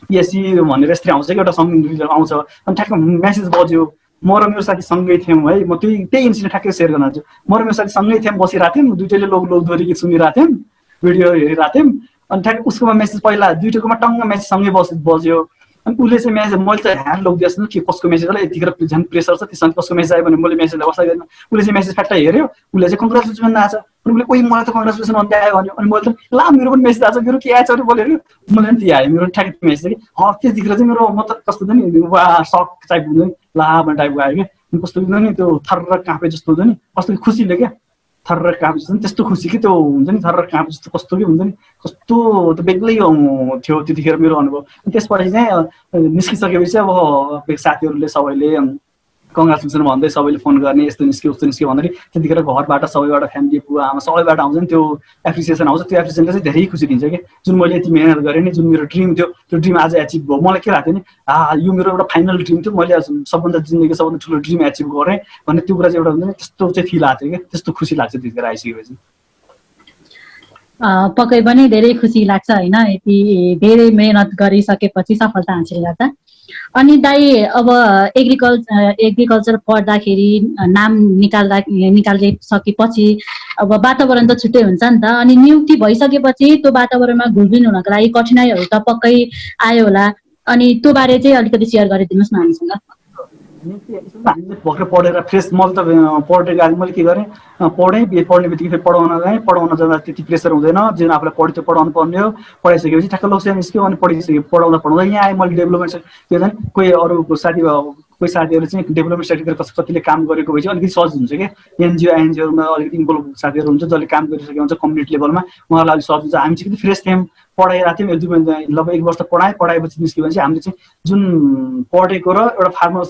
PSC भनेर यस्तै आउँछ कि एउटा रिजल्ट आउँछ। अनि ठ्याक्क मेसेज बज्यो, म र मेरो साथी सँगै थियौँ है, म त्यही इन्सिडेन्ट ठ्याक्कै सेयर गर्न चाहन्छु। म र मेरो साथी सँगै थियौँ, बसिरहेको थियौँ, दुइटैले लोकदोहोरी गीत सुनिरहेको थियौँ, भिडियो हेरिरहेको थियौँ। अनि ठ्याक्क उसकोमा मेसेज पहिला दुइटैकोमा टङ्ग मेसेज सँगै बज्यो। अनि उसले चाहिँ मेसेज मैले चाहिँ ह्यान्ड लगिदिएछु कि कसको मेसेज होला, यतिखेर झन् प्रेसर छ त्यसमा कसको मेसेज आयो भने मैले मेसेजलाई बसाइ गरेन। उसले चाहिँ मेसेज फ्याक्ट हेऱ्यो, उसले चाहिँ कङ्ग्रेचुलेसन भन्नु आएको छ, अनि उसले कोही मलाई त कङ्ग्रेचुलेसन भन्दै आयो भन्यो। अनि मैले त ला मेरो पनि मेसेज आएको छ, मेरो के आएछ अरे बोलेर मैले पनि त्यही आयो, मेरो ठ्याक्कै मेसेज कि त्यतिखेर चाहिँ मेरो म त कस्तो थियो नि वा सक टाइप हुन्छ नि ला भन्ने टाइपको आयो क्या, कस्तो हुन्छ नि त्यो थर्र काँपे जस्तो हुन्छ नि, कस्तो खुसीले क्या थर्र काँपे जस्तो त्यस्तो खुसी कि त्यो हुन्छ नि थर्र काँपे जस्तो कस्तो के हुन्छ नि कस्तो त्यो बेग्लै थियो त्यतिखेर मेरो अनुभव। त्यसपछि चाहिँ निस्किसकेपछि अब साथीहरूले सबैले कङ्ग्रेचुलेसन भन्दै सबैले फोन गर्ने, यस्तो निस्क्यो उस्तो निस्क्यो भन्दाखेरि त्यतिखेर घरबाट सबैबाट फ्यामिली बुवा आमा सबैबाट आउँछ नि त्यो एप्रिसिएसन आउँछ। त्यो एप्रिसिएसनले चाहिँ धेरै खुसी दिन्छ कि जुन मैले यति मेहनत गरेँ नि, जुन मेरो ड्रिम थियो त्यो ड्रिम आज एचिभ भयो। मलाई के लाग्थ्यो नि यो मेरो एउटा फाइनल ड्रिम थियो, मैले सबभन्दा जिन्दगीको सबभन्दा ठुलो ड्रिम एचिभ गरेँ भन्ने त्यो कुरा चाहिँ एउटा हुन्छ नि त्यस्तो चाहिँ फिल आएको थियो कि त्यस्तो खुसी लाग्छ त्यतिखेर आइसकेपछि। पक्कै पनि धेरै खुसी लाग्छ होइन, यति धेरै मेहनत गरिसकेपछि सफलता हासिल गर्दा। अनि दाइ अब एग्रिकल्चर पढ्दाखेरि नाम निकालिसकेपछि अब वातावरण त छुट्टै हुन्छ नि त, अनि नियुक्ति भइसकेपछि त्यो वातावरणमा घुलमिल हुनको लागि कठिनाइहरू त पक्कै आयो होला, अनि त्यो बारे चाहिँ अलिकति सेयर गरिदिनुहोस् न हामीसँग। हामीले भर्खर पढेर फ्रेस मैले त पढेको आदि मैले के गरेँ पढेँ, बिए पढ्ने बित्तिकै फेरि पढाउन गएँ, पढाउन जाँदा त्यति प्रेसर हुँदैन, जुन आफूलाई पढ्यो त्यो पढाउनु पर्ने हो। पढाइसकेपछि ठ्याक्क लोकसेवा निस्क्यो, अनि पढिसक्यो पढाउँदा यहाँ आएँ मैले डेभलपमेन्ट त्यो झन् कोही अरूको कोही साथीहरू चाहिँ डेभलपमेन्ट सेक्टर कतिले काम गरेको भएपछि अलिकति सहज हुन्छ कि एनजिओ आइएनजिओमा अलिकति इन्भल्भ साथीहरू हुन्छ जसले काम गरिसकेको हुन्छ कम्युनिटी लेभलमा, उहाँहरूलाई अलिक सहज हुन्छ। हामी चाहिँ कति फ्रेस थियौँ, पढाइरहेको थियौँ, एक दुई लगभग 1 वर्ष पढाएपछि निस्क्यो भने चाहिँ हामीले चाहिँ जुन पढेको र एउटा फार्मर्स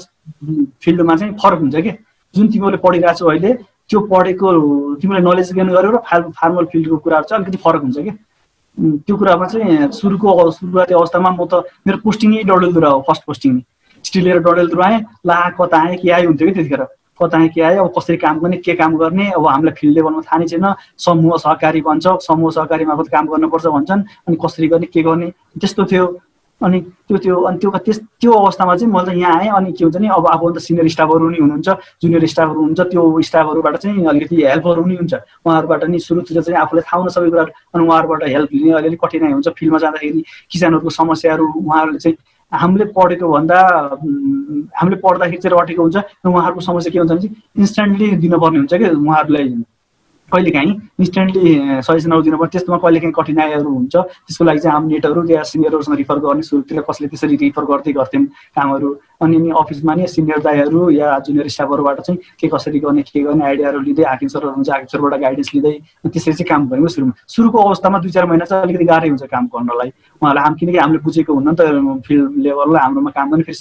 फिल्डमा चाहिँ फरक हुन्छ कि जुन तिमीहरूले पढिरहेको छौ अहिले त्यो पढेको तिमीले नलेज गेन गर्यो र फार्मर फिल्डको कुराहरू चाहिँ अलिकति फरक हुन्छ कि त्यो कुरामा चाहिँ सुरुवाती अवस्थामा म त मेरो पोस्टिङै डडेलधुरा हो, फर्स्ट पोस्टिङ चिठी लिएर डडेलधुरा आएँ, ला कता आएँ के आयो हुन्थ्यो कि त्यतिखेर कता आएँ के आयो, अब कसरी काम गर्ने के काम गर्ने, अब हामीलाई फिल्ड लेभलमा थाहा नै छैन, समूह सहकारी भन्छ, समूह सहकारी मार्फत काम गर्नुपर्छ भन्छन्, अनि कसरी गर्ने के गर्ने त्यस्तो थियो। अनि त्यो अवस्थामा चाहिँ मैले त यहाँ आएँ, अनि के हुन्छ नि अब आफूभन्दा सिनियर स्टाफहरू नि हुनुहुन्छ, जुनियर स्टाफहरू हुन्छ, त्यो स्टाफहरूबाट चाहिँ अलिकति हेल्पहरू नि हुन्छ, उहाँहरूबाट नि सुरुतिर चाहिँ आफूलाई थाहा हुन सबै कुराहरू, अनि उहाँहरूबाट हेल्प लिने अलिअलि कठिनाइ हुन्छ। फिल्डमा जाँदाखेरि किसानहरूको समस्याहरू उहाँहरूले चाहिँ हामीले पढ्दाखेरि चाहिँ रटेको हुन्छ, उहाँहरूको समस्या के हुन्छ भने चाहिँ इन्स्ट्यान्टली दिनुपर्ने हुन्छ कि उहाँहरूलाई कहिलेकाहीँ इन्स्ट्यान्टली सजेसनहरू दिनुपर्छ, त्यस्तोमा कहिलेकाहीँ कठिनाइहरू हुन्छ। त्यसको लागि चाहिँ हामी नेटहरू या सिनियरहरूसँग रिफर गर्ने, सुरुतिर कसले त्यसरी रिफर गर्थ्यौँ कामहरू, अनि अफिसमा नि सिनियर दाइहरू या जुनियर स्टाफहरूबाट चाहिँ के कसरी गर्ने के गर्ने आइडियाहरू लिँदै हाकिम सरहरू हुन्छ, हाकिम सरबाट गाइडेन्स लिँदै त्यसरी चाहिँ काम गऱ्यौँ। सुरुको अवस्थामा 2-4 महिना चाहिँ अलिकति गाह्रै हुन्छ काम गर्नलाई उहाँहरूलाई, किनकि हामीले बुझेको हुन्न नि त फिल्ड लेभललाई हाम्रोमा काम गर्ने, फेरि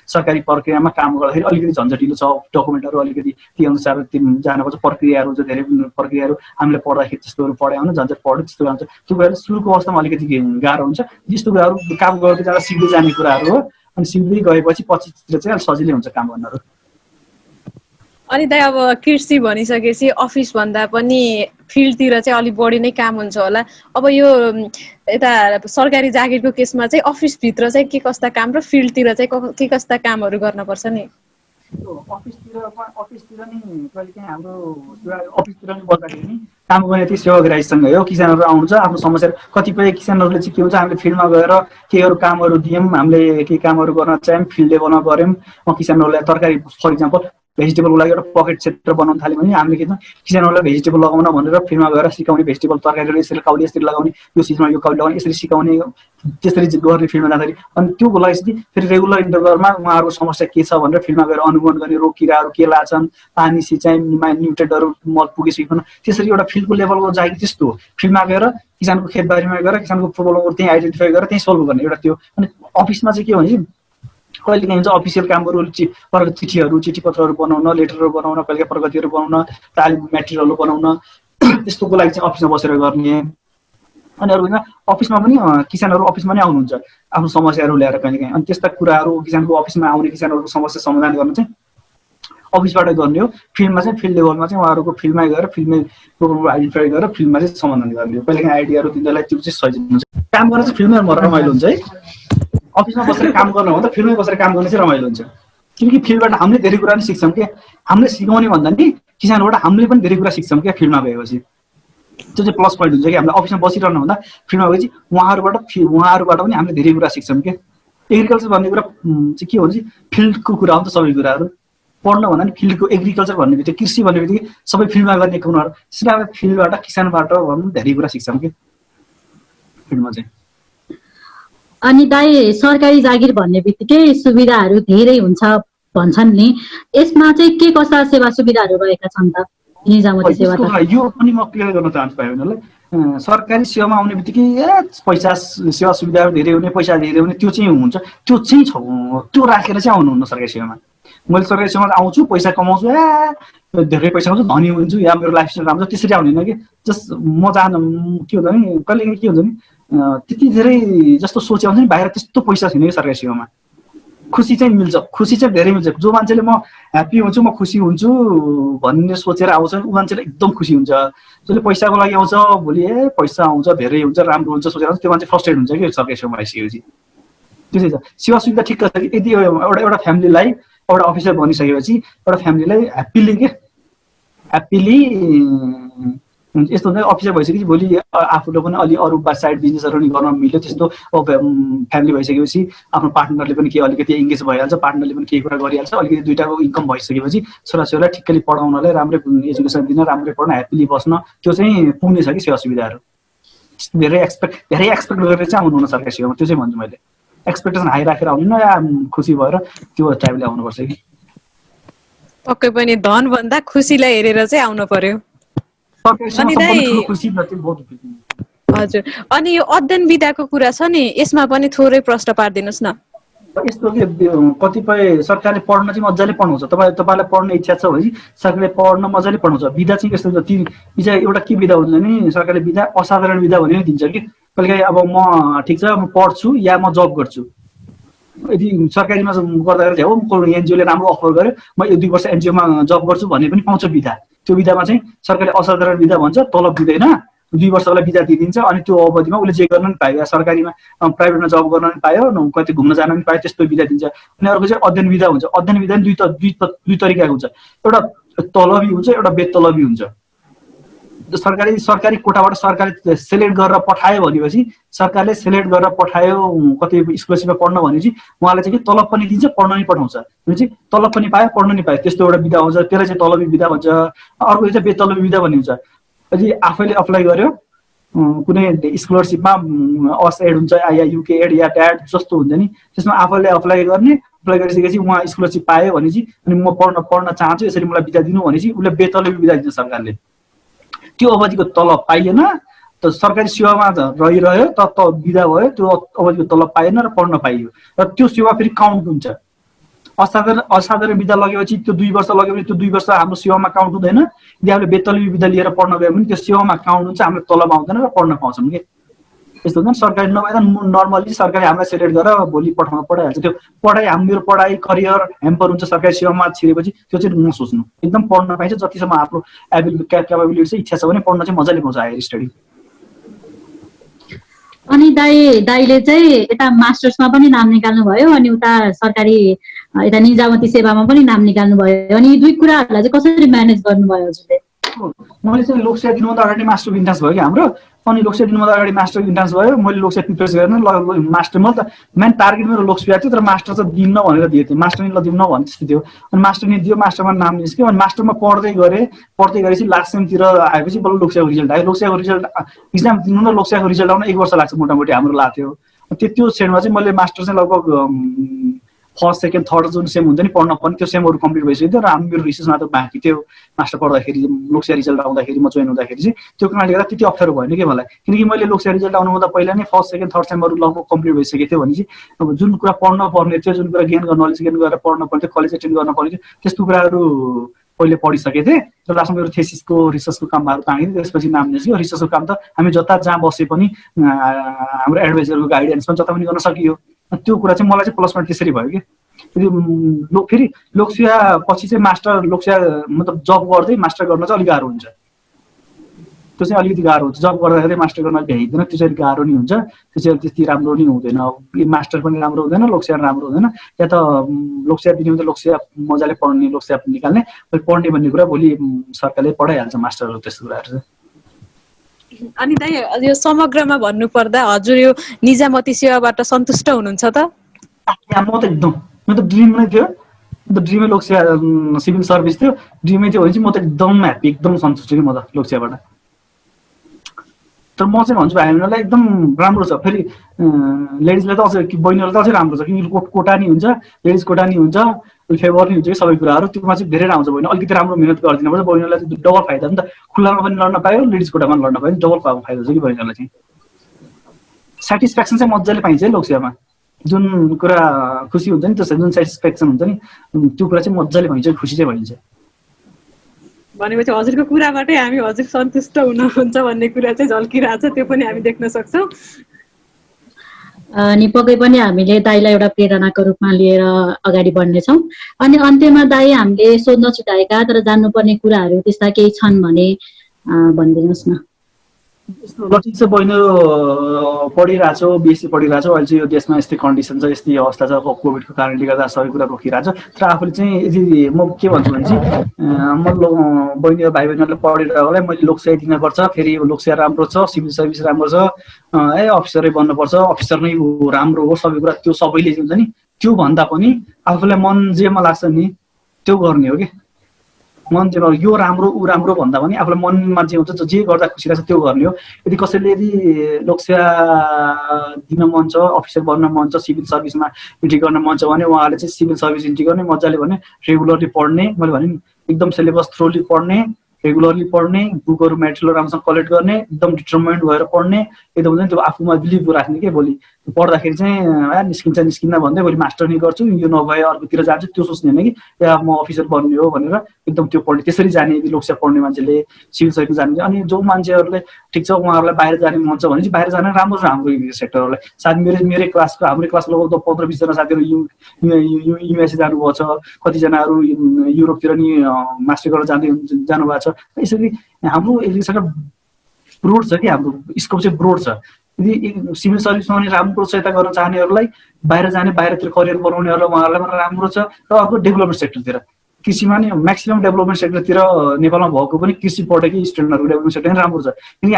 सरकारी प्रक्रियामा काम गर्दाखेरि अलिकति झन्झटिलो छ, डकुमेन्टहरू अलिकति ती अनुसार जानुपर्छ, प्रक्रियाहरू चाहिँ धेरै प्रक्रियाहरू हामीले पढ्दाखेरि त्यस्तोहरू पढाइ हुन झन्झट पढ्यो त्यस्तो हुन्छ। त्यो कुराहरू सुरुको अवस्थामा अलिकति गाह्रो हुन्छ। यस्तो कुराहरू काम गर्दै जाँदा सिक्दै जाने कुराहरू हो। अनि सिक्दै गएपछि पछितिर चाहिँ अलिक सजिलै हुन्छ काम गर्नहरू। अनि दाइ अब कृषि भनिसकेपछि अफिस भन्दा पनि फिल्डतिर चाहिँ अलिक बढी नै काम हुन्छ होला। अब यो यता सरकारी जागिरको केसमा चाहिँ अफिसभित्र चाहिँ के कस्ता काम र फिल्डतिर चाहिँ के कस्ता कामहरू गर्नुपर्छ नि? अफिसतिर नि कहिलेकाहीँ हाम्रो अफिसतिर नि बस्दाखेरि नि काम गर्ने त्यो सेवाग्राहीसँग हो। किसानहरू आउँछ आफ्नो समस्याहरू, कतिपय किसानहरूले चाहिँ के हुन्छ हामीले फिल्डमा गएर केहीहरू कामहरू दियौँ, हामीले केही कामहरू गर्न चाह्यौँ, फिल्ड लेभलमा गऱ्यौँ। किसानहरूलाई तरकारी फर इक्जाम्पल भेजिटेबलको लागि एउटा पकेट सेन्टर बनाउन थाल्यो भने हामीले के भन्छ किसानहरूलाई भेजिटेबल लगाउन भनेर फिल्डमा गएर सिकाउने, भेजिटेबल तरकारीहरू यसरी काउली यसरी लगाउने, यो सिजनमा यो काउली लगाउने यसरी सिकाउने, त्यसरी गर्ने फिल्डमा जाँदाखेरि। अनि त्यो लागि चाहिँ फेरि रेगुलर इन्टरभलमा उहाँहरूको समस्या के छ भनेर फिल्डमा गएर अनुगमन गर्ने, रोग किराहरू के लाछन्, पानी सिँचाइ न्युट्रिएन्टहरू मल पुगेपछि त्यसरी एउटा फिल्डको लेभलको जागिर त्यस्तो हो। फिल्डमा गएर किसानको खेतबारीमा गएर किसानको प्रब्लमहरू त्यहीँ आइडेन्टिफाई गरेर त्यहीँ सल्भ गर्ने एउटा त्यो। अनि अफिसमा चाहिँ के भन्छ कहिलेकाहीँ हुन्छ अफिसियल कामहरू चिठीहरू चिठीपत्रहरू बनाउन, लेटरहरू बनाउन, कहिलेकाहीँ प्रगतिहरू बनाउन, तालिम मेटेरियलहरू बनाउन, त्यस्तोको लागि चाहिँ अफिसमा बसेर गर्ने। अनि अरू अफिसमा पनि किसानहरू अफिसमा नै आउनुहुन्छ आफ्नो समस्याहरू ल्याएर कहिलेकाहीँ। अनि त्यस्ता कुराहरू किसानको अफिसमा आउने किसानहरूको समस्या समाधान गर्न चाहिँ अफिसबाट गर्ने हो। फिल्डमा चाहिँ फिल्ड लेभलमा चाहिँ उहाँहरूको फिल्डमै गएर फिल्डमै प्रोग्रामहरू आइडेन्टिफाई गरेर फिल्डमा चाहिँ समाधान गर्ने हो। कहिलेकाहीँ आइडियाहरू दिँदालाई त्यो चाहिँ सजिलो हुन्छ। काम गर्न चाहिँ फिल्डमै रमाइलो हुन्छ है। अफिसमा बसेर काम गर्नुभन्दा फिल्डमै बसेर काम गर्ने चाहिँ रमाइलो हुन्छ। किनकि फिल्डबाट हामीले धेरै कुरा पनि सिक्छौँ क्या। हामीले सिकाउने भन्दा नि किसानबाट हामीले पनि धेरै कुरा सिक्छौँ क्या फिल्डमा गएपछि। त्यो चाहिँ प्लस पोइन्ट हुन्छ कि हामीले अफिसमा बसिरहनु भन्दा फिल्डमा गएपछि उहाँहरूबाट पनि हामीले धेरै कुरा सिक्छौँ क्या। एग्रिकल्चर भन्ने कुरा चाहिँ के हुन्छ फिल्डको कुरा हो नि त। सबै कुराहरू पढ्न भन्दा नि फिल्डको एग्रिकल्चर भन्ने बित्तिकै कृषि भन्ने बित्तिकै सबै फिल्डमा गर्ने कुराहरू त्यसले हामीले फिल्डबाट किसानबाट भनौँ धेरै कुरा सिक्छौँ कि फिल्डमा चाहिँ। अनि दाइ सरकारी जागिर भन्ने बित्तिकै सुविधाहरू धेरै हुन्छ भन्छन् नि, यसमा चाहिँ के कस्ता सेवा सुविधाहरू रहेका छन् त? निजामती सेवा यो पनि म क्लियर गर्न चाहन्छु भाइ बहिनीलाई। सरकारी सेवामा आउने बित्तिकै पैसा सेवा सुविधाहरू धेरै हुने, पैसा धेरै हुने त्यो चाहिँ हुन्छ। त्यो चाहिँ छ, त्यो राखेर चाहिँ आउनुहुन्न सरकारी सेवामा। मैले सरकारी सेवामा आउँछु पैसा कमाउँछु, धेरै पैसा आउँछु, धनी हुन्छु, या मेरो लाइफस्टाइल राम्रो त्यसरी आउँदैन कि। जस्ट म चाहन्न के हुन्छ नि कहिलेकाहीँ के हुन्छ नि त्यति धेरै जस्तो सोचे आउँछ नि बाहिर त्यस्तो पैसा छैन कि सरकारी सेवामा। खुसी चाहिँ मिल्छ, खुसी चाहिँ धेरै मिल्छ। जो मान्छेले म ह्याप्पी हुन्छु, म खुसी हुन्छु भन्ने सोचेर आउँछ ऊ मान्छेले एकदम खुसी हुन्छ। जसले पैसाको लागि आउँछ भोलि पैसा आउँछ धेरै हुन्छ राम्रो हुन्छ सोचेर आउँछ त्यो मान्छे फ्रस्ट्रेट हुन्छ कि सरकारी सेवामा आइसकेपछि। त्यो चाहिँ छ। सेवा सुविधा ठिक छ कि यदि एउटा फ्यामिलीलाई एउटा अफिसर बनिसकेपछि एउटा फ्यामिलीलाई ह्याप्पिली यस्तो हुन्छ अफिसर भइसकेपछि भोलि आफूले पनि अलि अरू साइड बिजनेसहरू नि गर्न मिल्यो। त्यस्तो फ्यामिली भइसकेपछि आफ्नो पार्टनरले पनि केही अलिकति इङ्गेज भइहाल्छ, पार्टनरले पनि केही कुरा गरिहाल्छ। अलिकति दुइटाको इन्कम भइसकेपछि छोराछोरीलाई ठिक्कली पढाउनलाई राम्रै एजुकेसन दिन, राम्रै पढ्न, ह्याप्पिली बस्न त्यो चाहिँ पुग्ने छ कि सेवा सुविधाहरू। धेरै एक्सपेक्ट गरेर चाहिँ आउनुहुन्न सरकारी सेवामा। त्यो चाहिँ भन्छु मैले। एक्सपेक्टेसन हाई राखेर आउनु या खुसी भएर त्यो टाइपले आउनुपर्छ कि। पक्कै पनि धन भन्दा खुसीलाई हेरेर चाहिँ आउनु पर्यो। हजुर। अनि यो अध्ययन विधाको कुरा छ नि यसमा पनि थोरै प्रश्न पारिदिनुहोस् न। यस्तो के कतिपय सरकारले पढ्न चाहिँ मजाले पढाउँछ। तपाईँलाई पढ्ने इच्छा छ भने सरकारले पढ्न मजाले पढाउँछ। विधा चाहिँ कस्तो हुन्छ विधा एउटा के विधा हुन्छ भने सरकारले विधा असाधारण विधा भनेर दिन्छ कि कहिलेकाहीँ अब म ठिक छ म पढ्छु या म जब गर्छु। यदि सरकारीमा गर्दाखेरि हो एनजिओले राम्रो अफर गर्यो म 1-2 वर्ष एनजिओमा जब गर्छु भन्ने पनि पाउँछ विधा। त्यो विधामा चाहिँ सरकारले असाधारण विधा भन्छ, तलब दिँदैन, 2 वर्षलाई विधा दिइदिन्छ। अनि त्यो अवधिमा उसले जे गर्न पनि पायो, सरकारीमा प्राइभेटमा जब गर्न पनि पायो, कति घुम्न जान पनि पायो, त्यस्तो विधा दिन्छ। अनि अर्को चाहिँ अध्ययन विधा हुन्छ। अध्ययन विधा पनि दुई तरिकाको हुन्छ। एउटा तलबी हुन्छ, एउटा बेतलबी हुन्छ। सरकारी कोटाबाट सरकारले सेलेक्ट गरेर पठायो भनेपछि सरकारले सेलेक्ट गरेर पठायो कति स्कलरसिपमा पढ्न भनेपछि उहाँलाई चाहिँ तलब पनि दिन्छ, पढ्न पनि पठाउँछ। भनेपछि तलब पनि पायो, पढ्न पनि पायो, त्यस्तो एउटा विधा हुन्छ। त्यसलाई चाहिँ तलबी विधा भन्छ। अर्को चाहिँ बेतलबी विधा भन्ने हुन्छ। यदि आफैले अप्लाई गर्यो कुनै स्कलरसिपमा एड हुन्छ या युके एड या ट्याड जस्तो हुन्छ नि त्यसमा आफैले अप्लाई गर्ने, अप्लाई गरिसकेपछि उहाँ स्कलरसिप पायो भनेपछि अनि म पढ्न चाहन्छु यसरी मलाई विधा दिनु भनेपछि उसले बेतलबी विधा दिन्छ सरकारले। त्यो अवधिको तलब पाइएन त सरकारी सेवामा रहिरह्यो त विधा भयो, त्यो अवधिको तलब पाएन र पढ्न पाइयो र त्यो सेवा फेरि काउन्ट हुन्छ। असाधारण विधा लगेपछि त्यो 2 वर्ष लग्यो भने त्यो 2 वर्ष हाम्रो सेवामा काउन्ट हुँदैन। यदि हामीले बेतलबी विधा लिएर पढ्न गयो भने त्यो सेवामा काउन्ट हुन्छ, हामीले तलब आउँदैन र पढ्न पाउँछौँ कि। यस्तो हुन्छ नि, सरकारी नभए नर्मली सरकारी हामीलाई सेलेक्ट गरेर भोलि पठाउन पठाइहाल्छ। त्यो पढाइ मेरो पढाइ करियर ह्याम्पर हुन्छ सरकारी सेवामा छिरेपछि, त्यो चाहिँ नसोच्नु। एकदम पढ्न पाइन्छ, जतिसम्म आफ्नो क्यापेबिलिटी छ, इच्छा छ भने पढ्न चाहिँ मजाले पाउँछ हायर स्टडी। अनि दाइले चाहिँ यता मास्टर्समा पनि नाम निकाल्नु भयो, अनि उता सरकारी यता निजामती सेवामा पनि नाम निकाल्नु भयो। अनि दुई कुराहरूलाई चाहिँ कसरी म्यानेज गर्नुभयो हजुरले? मैले चाहिँ लोकसेवा दिनुभन्दा अगाडि मास्टर इन्ट्रान्स भयो कि हाम्रो, अनि लोकसेवा दिनुभन्दा अगाडि मास्टर इन्ट्रान्स भयो। मैले लोकसेवा प्रिपेयर गरेर मास्टर, म त मेन टार्गेट मेरो लोकसेवा थियो, तर मास्टर चाहिँ दिन्न भनेर दिएको थियो। मास्टर नि दिन्न भने जस्तो थियो, अनि मास्टर नि दियो, मास्टरमा नाम निस्क्यो। अनि मास्टरमा पढ्दै गरेपछि लास्ट सेमतिर आएपछि बल्ल लोकसेवाको रिजल्ट आयो। लोकसेवाको रिजल्ट इक्जाम दिनु र लोकसेवाको रिजल्ट आउन 1 वर्ष लाग्छ मोटामोटी हाम्रो लाग्थ्यो। त्यो सेममा चाहिँ मैले मास्टर चाहिँ लगभग फर्स्ट सेकेन्ड थर्ड जुन सेम हुन्छ नि पढ्न पर्ने, त्यो सेमहरू कम्प्लिट भइसक्यो र मेरो रिसर्च मात्र बाँकी थियो। मास्टर पढ्दाखेरि लोकसेवा रिजल्ट आउँदाखेरि म जोइन हुँदाखेरि चाहिँ त्यो कारणले गर्दा त्यति अप्ठ्यारो भएन कि मलाई, किनकि मैले लोकसेवा रिजल्ट आउनुभन्दा पहिला नै फर्स्ट सेकेन्ड थर्ड सेमहरू लगभग कम्प्लिट भइसकेको थियो। भने चाहिँ अब जुन कुरा पढ्न पर्ने थियो, जुन कुरा नलेज गेन गरेर पढ्न पर्ने थियो, कलेज एटेन्ड गर्न पर्ने थियो, त्यस्तो कुराहरू पहिले पढिसकेको थिएँ। र लास्टमा मेरो थेसिसको रिसर्चको कामहरू तानेँ, त्यसपछि नाम निस्क्यो। रिसर्चको काम त हामी जहाँ बसे पनि हाम्रो एडभाइजरको गाइडेन्समा जता पनि गर्न सकियो। त्यो कुरा चाहिँ मलाई चाहिँ प्लस पोइन्ट त्यसरी भयो कि। फेरि लोकसेवा पछि चाहिँ मास्टर लोकसेवा मतलब जब गर्दै मास्टर गर्न चाहिँ अलिक गाह्रो हुन्छ। त्यो चाहिँ अलिकति गाह्रो हुन्छ, जब गर्दाखेरि मास्टर गर्न भ्याइँदैन, त्यो चाहिँ गाह्रो नि हुन्छ। त्यो चाहिँ त्यति राम्रो नि हुँदैन, मास्टर पनि राम्रो हुँदैन, लोकसेवा राम्रो हुँदैन। या त लोकसेवा दिने हुन्छ, लोकसेवा मजाले पढ्ने, लोकसेवा निकाल्ने, पढ्ने भन्ने कुरा भोलि सरकारले पढाइहाल्छ मास्टरहरू, त्यस्तो कुराहरू चाहिँ। अनि दाइ यो समग्रमा भन्नुपर्दा हजुर यो निजामती सेवाबाट सन्तुष्ट हुनुहुन्छ त? म त ड्रिम नै थियो, ड्रिमै लोकसेवा सिभिल सर्भिस थियो, ड्रिमै थियो भने चाहिँ म त एकदम ह्याप्पी, एकदम सन्तुष्ट कि म त लोकसेवाबाट। तर म चाहिँ भन्छु भाइ बहिनीहरूलाई एकदम राम्रो छ। फेरि लेडिजलाई त अझै बहिनीहरूलाई त अझै राम्रो छ, किनकि कोटा नि हुन्छ, लेडिज कोटा नि हुन्छ, फेभर नि हुन्छ कि सबै कुराहरू। त्योमा चाहिँ धेरै राम्रो छ। बहिनी अलिकति राम्रो मिहिनेत गरिदिनु पर्छ, बहिनीहरूलाई चाहिँ डबल फाइदा नि त। खुल्लामा पनि लड्न पायो, लेडिज कोटामा पनि लड्न पायो, डबल फाइदा छ कि बहिनीहरूलाई चाहिँ। सेटिस्फ्याक्सन चाहिँ मजाले पाइन्छ है लोकसेवामा। जुन कुरा खुसी हुन्छ नि, त्यो जुन सेटिस्फ्याक्सन हुन्छ नि, त्यो कुरा चाहिँ मजाले भइन्छ, खुसी चाहिँ भइन्छ। भनेपछि हजुरको कुराबाटै हामी हजुर सन्तुष्ट हुनुहुन्छ भन्ने कुरा चाहिँ झल्किरहेछ, त्यो पनि हामी देख्न सक्छौँ। अनि पक्कै पनि हामीले दाइलाई एउटा प्रेरणाको रूपमा लिएर अगाडि बढ्नेछौँ। अनि अन्त्यमा दाइ हामीले सोध्न छुटाएका तर जान्नुपर्ने कुराहरू त्यस्ता केही छन् भने भनिदिनुहोस् न। लक्षित छ, बहिनीहरू पढिरहेको छ, बिएससी पढिरहेको छ। अहिले चाहिँ यो देशमा यस्तै कन्डिसन छ, यस्तै अवस्था छ, कोभिडको कारणले गर्दा सबै कुरा रोकिरहेको छ। तर आफूले चाहिँ यदि म के भन्छु भने चाहिँ म बहिनी भाइ बहिनीहरूले पढिरहेकोलाई मैले लोकसेवा दिनुपर्छ, फेरि लोकसेवा राम्रो छ, सिभिल सर्भिस राम्रो छ, अफिसरै बन्नुपर्छ, अफिसर नै राम्रो हो, सबै कुरा त्यो सबैले हुन्छ नि। त्यो भन्दा पनि आफूलाई मन जेमा लाग्छ नि त्यो गर्ने हो कि। मन चाहिँ यो राम्रो ऊ राम्रो भन्दा पनि आफूलाई मनमा जे हुन्छ, जे गर्दा खुसी लाग्छ त्यो गर्ने हो। यदि कसैले यदि लोकसेवा दिन मन छ, अफिसर बन्न मन छ, सिभिल सर्भिसमा इन्ट्री गर्न मन छ भने उहाँले चाहिँ सिभिल सर्भिस इन्ट्री गर्ने, मजाले भने रेगुलरली पढ्ने, मैले भने एकदम सिलेबस थ्रोली पढ्ने, रेगुलरली पढ्ने, बुकहरू मेटेरियल राम्रोसँग कलेक्ट गर्ने, एकदम डिटर्माइन्ड भएर पढ्ने, एकदम हुन्छ नि त्यो आफूमा बिलिभ राख्ने कि भोलि पढ्दाखेरि चाहिँ निस्किन्न भन्दै भोलि मास्टर नै गर्छु, यो नभए अर्कोतिर जान्छु, त्यो सोच्ने होइन कि या म अफिसर बन्ने हो भनेर एकदम त्यो पढ्ने। त्यसरी जाने यदि लोकसेवा पढ्ने मान्छेले, सिभिल सर्भिस जाने। अनि जो मान्छेहरूले ठिक छ उहाँहरूलाई बाहिर जाने मन छ भने चाहिँ बाहिर जाने राम्रो छ हाम्रो सेक्टरहरूलाई। सायद मेरै क्लासको हाम्रै क्लास लगभग 15-20 जना साथीहरू युएसए जानुभएको छ, कतिजनाहरू युरोपतिर नि मास्टर गर्न जानुभएको छ। यसरी हाम्रो एजुकेसन ब्रोड छ कि, हाम्रो स्कोप चाहिँ ब्रोड छ। यदि सिभिल सर्भिसमा पनि राम्रो सहायता गर्न चाहनेहरूलाई, बाहिर जाने, बाहिरतिर करियर बनाउनेहरूलाई उहाँहरूलाई पनि राम्रो छ। र अर्को डेभलपमेन्ट सेक्टरतिर, कृषिमा नि म्याक्सिमम डेभलपमेन्ट सेक्टरतिर नेपालमा भएको पनि कृषि पढेकै स्टुडेन्टहरूको डेभलपमेन्ट सेक्टर राम्रो छ। किनकि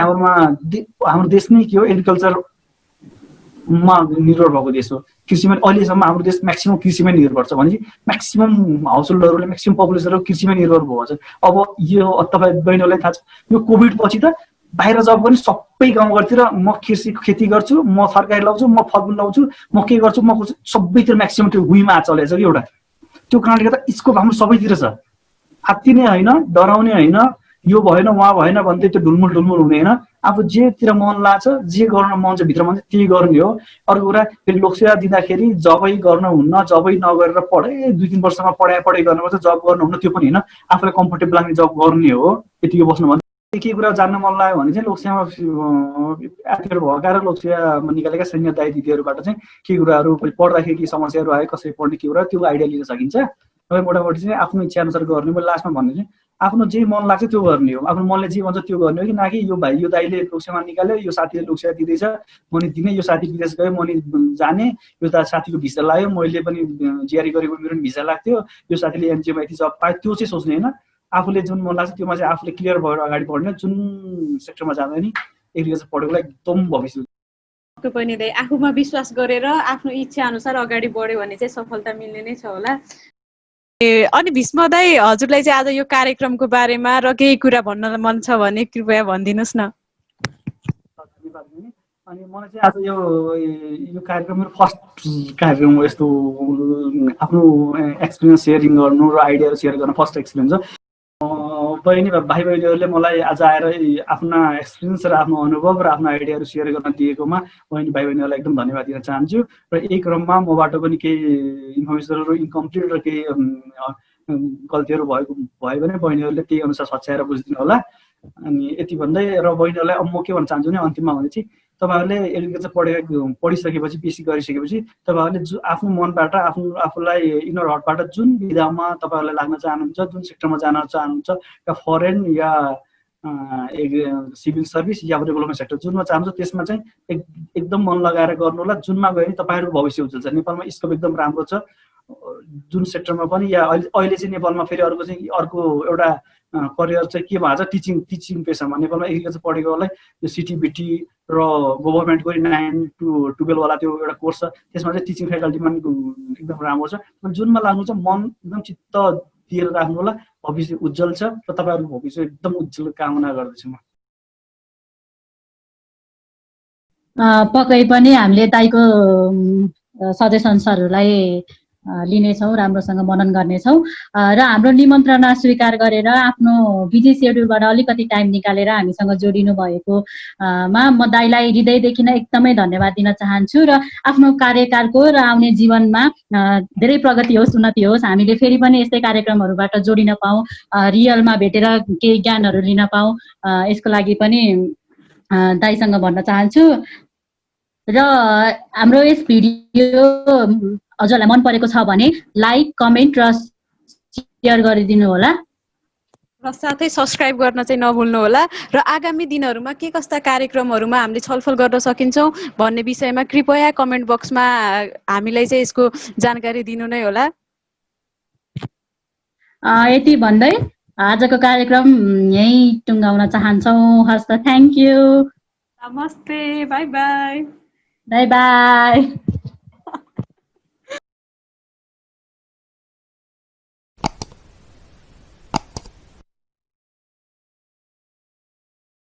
हाम्रो देश नै के हो, एग्रिकल्चरमा निर्भर भएको देश हो। कृषिमा अहिलेसम्म हाम्रो देश म्याक्सिमम कृषिमै निर्भर छ भने म्याक्सिमम हाउसहोल्डहरूले, म्याक्सिमम पपुलेसनहरू कृषिमै निर्भर भएको छ। अब यो तपाईँ बहिनीहरूलाई थाहा छ, यो कोभिड पछि त बाहिर जब पनि सबै गाउँघरतिर म खेती गर्छु, म तरकारी लाउँछु, म फलफुल लाउँछु, म के गर्छु, म सबैतिर म्याक्सिमम त्यो भुइँमा चलेको छ कि एउटा। त्यो कारणले गर्दा स्कोप हाम्रो सबैतिर छ। आत्तिने होइन, डराउने होइन, यो भएन उहाँ भएन भन्दै त्यो ढुलमुल हुने होइन। आफू जेतिर मन लाग्छ जे गर्न मन छ भित्रमा चाहिँ त्यही गर्ने हो। अर्को कुरा फेरि लोकसेवा दिँदाखेरि जबै गर्न हुन्न, जबै नगरेर पढे 2-3 वर्षमा पढाइ गर्नुपर्छ, जब गर्नुहुन्न त्यो पनि होइन, आफूलाई कम्फर्टेबल लाग्ने जब गर्ने हो, यतिकै बस्नु भन्दा के कुरा जान्न मन लाग्यो भने चाहिँ लोकसेवामा एफियर भएका र लोकसेवामा निकालेका सैन्य दायी दिदीहरूबाट चाहिँ के कुराहरू पढ्दाखेरि के समस्याहरू आयो, कसरी पढ्ने के कुरा त्यो आइडिया लिन सकिन्छ। र मोटामोटी चाहिँ आफ्नो इच्छा अनुसार गर्ने। मैले लास्टमा भन्ने चाहिँ आफ्नो जे मन लाग्छ त्यो गर्ने हो, आफ्नो मनले जे भन्छ त्यो गर्ने हो कि न कि यो भाइ यो दाइले लोकसेवा निकाल्यो, यो साथीले लोकसेवा दिँदैछ म नि दिने, यो साथी विदेश गयो म नि जाने, यो त साथीको भिसा लाग्यो मैले पनि जिआरई गरेको मेरो पनि भिसा लाग्थ्यो, यो साथीले एनजिओमा यति जब पायो, त्यो चाहिँ सोच्ने होइन। आफूले जुन मन लाग्छ त्योमा चाहिँ आफूले क्लियर भएर अगाडि बढ्ने, जुन सेक्टरमा जाँदा नि एग्रिकल्चर पढेकोलाई एकदम भविष्य पनि आफूमा विश्वास गरेर आफ्नो इच्छा अनुसार अगाडि बढ्यो भने चाहिँ सफलता मिल्ने नै छ होला। अनि भीष्म दाइ, हजुरलाई चाहिँ आज यो कार्यक्रमको बारेमा र केही कुरा भन्न मन छ भने कृपया भनिदिनुहोस् न। अनि मलाई चाहिँ आज यो कार्यक्रम मेरो फर्स्ट कार्यक्रम हो, यस्तो आफ्नो एक्सपिरियन्स सेयरिङ गर्नु र आइडियाहरू सेयर गर्न फर्स्ट एक्सपिरियन्स हो। भाइ बहिनीहरूले मलाई आज आएर आफ्ना एक्सपिरियन्स र आफ्नो अनुभव र आफ्नो आइडियाहरू सेयर गर्न दिएकोमा भाइ बहिनीहरूलाई एकदम धन्यवाद दिन चाहन्छु। र यही क्रममा मबाट पनि केही इन्फर्मेसनहरू इन्कम्प्लिट र केही गल्तीहरू भयो भने बहिनीहरूले त्यही अनुसार सच्याएर बुझिदिनु होला। अनि यति भन्दै र बहिनीहरूलाई अब म के भन्न चाहन्छु भने अन्तिममा भने चाहिँ तपाईँहरूले एग्रिकल्चर पढिसकेपछि पिएचडी गरिसकेपछि तपाईँहरूले आफ्नो मनबाट आफूलाई इनर हार्टबाट जुन विधामा तपाईँहरूले लाग्न चाहनुहुन्छ, जुन सेक्टरमा जान चाहनुहुन्छ, या फरेन या सिभिल सर्भिस या डेभलपमेन्ट सेक्टर जुनमा चाहनुहुन्छ त्यसमा चाहिँ एकदम मन लगाएर गर्नु होला। जुनमा गयो भने तपाईँहरूको भविष्य उज्जवल छ। नेपालमा स्कोप एकदम राम्रो छ जुन सेक्टरमा पनि। या अहिले चाहिँ नेपालमा फेरि अर्को एउटा करियर चाहिँ के भएको छ, टिचिङ पेसामा। नेपालमा एग्रिकल्चर पढेकोलाई यो सिटिबिटी र गभर्मेन्टको 9 to 12 वाला त्यो एउटा कोर्स छ, त्यसमा चाहिँ टिचिङ फ्याकल्टीमा एकदम राम्रो छ। जुनमा लाग्नु छ मन एकदम चित्त दिएर राख्नु होला, भविष्य उज्जवल छ र तपाईँहरूको भविष्य एकदम उज्जवल कामना गर्दछु म। पक्कै पनि हामीले दाइको सजेसन्सहरूलाई लिनेछौँ, राम्रोसँग मनन गर्नेछौँ र हाम्रो निमन्त्रणा स्वीकार गरेर आफ्नो बिजी सेड्युलबाट अलिकति टाइम निकालेर हामीसँग जोडिनु भएको मा म दाइलाई हृदयदेखि नै एकदमै धन्यवाद दिन चाहन्छु र आफ्नो कार्यकालको र आउने जीवनमा धेरै प्रगति होस्, उन्नति होस्। हामीले फेरि पनि यस्तै कार्यक्रमहरूबाट जोडिन पाऊँ, रियलमा भेटेर केही ज्ञानहरू लिन पाऊँ, यसको लागि पनि दाइसँग भन्न चाहन्छु। र हाम्रो यस भिडियो हजुरलाई मन परेको छ भने लाइक, कमेन्ट र सेयर गरिदिनु होला र साथै सब्स्क्राइब गर्न चाहिँ नभुल्नु होला। र आगामी दिनहरूमा के कस्ता कार्यक्रमहरूमा हामीले छलफल गर्न सकिन्छौँ भन्ने विषयमा कृपया कमेन्ट बक्समा हामीलाई चाहिँ यसको जानकारी दिनु नै होला। यति भन्दै आजको कार्यक्रम यहीँ टुङ्गाउन चाहन्छौँ। हस् त, थ्याङ्क यू, नमस्ते, बाई बाई। By by.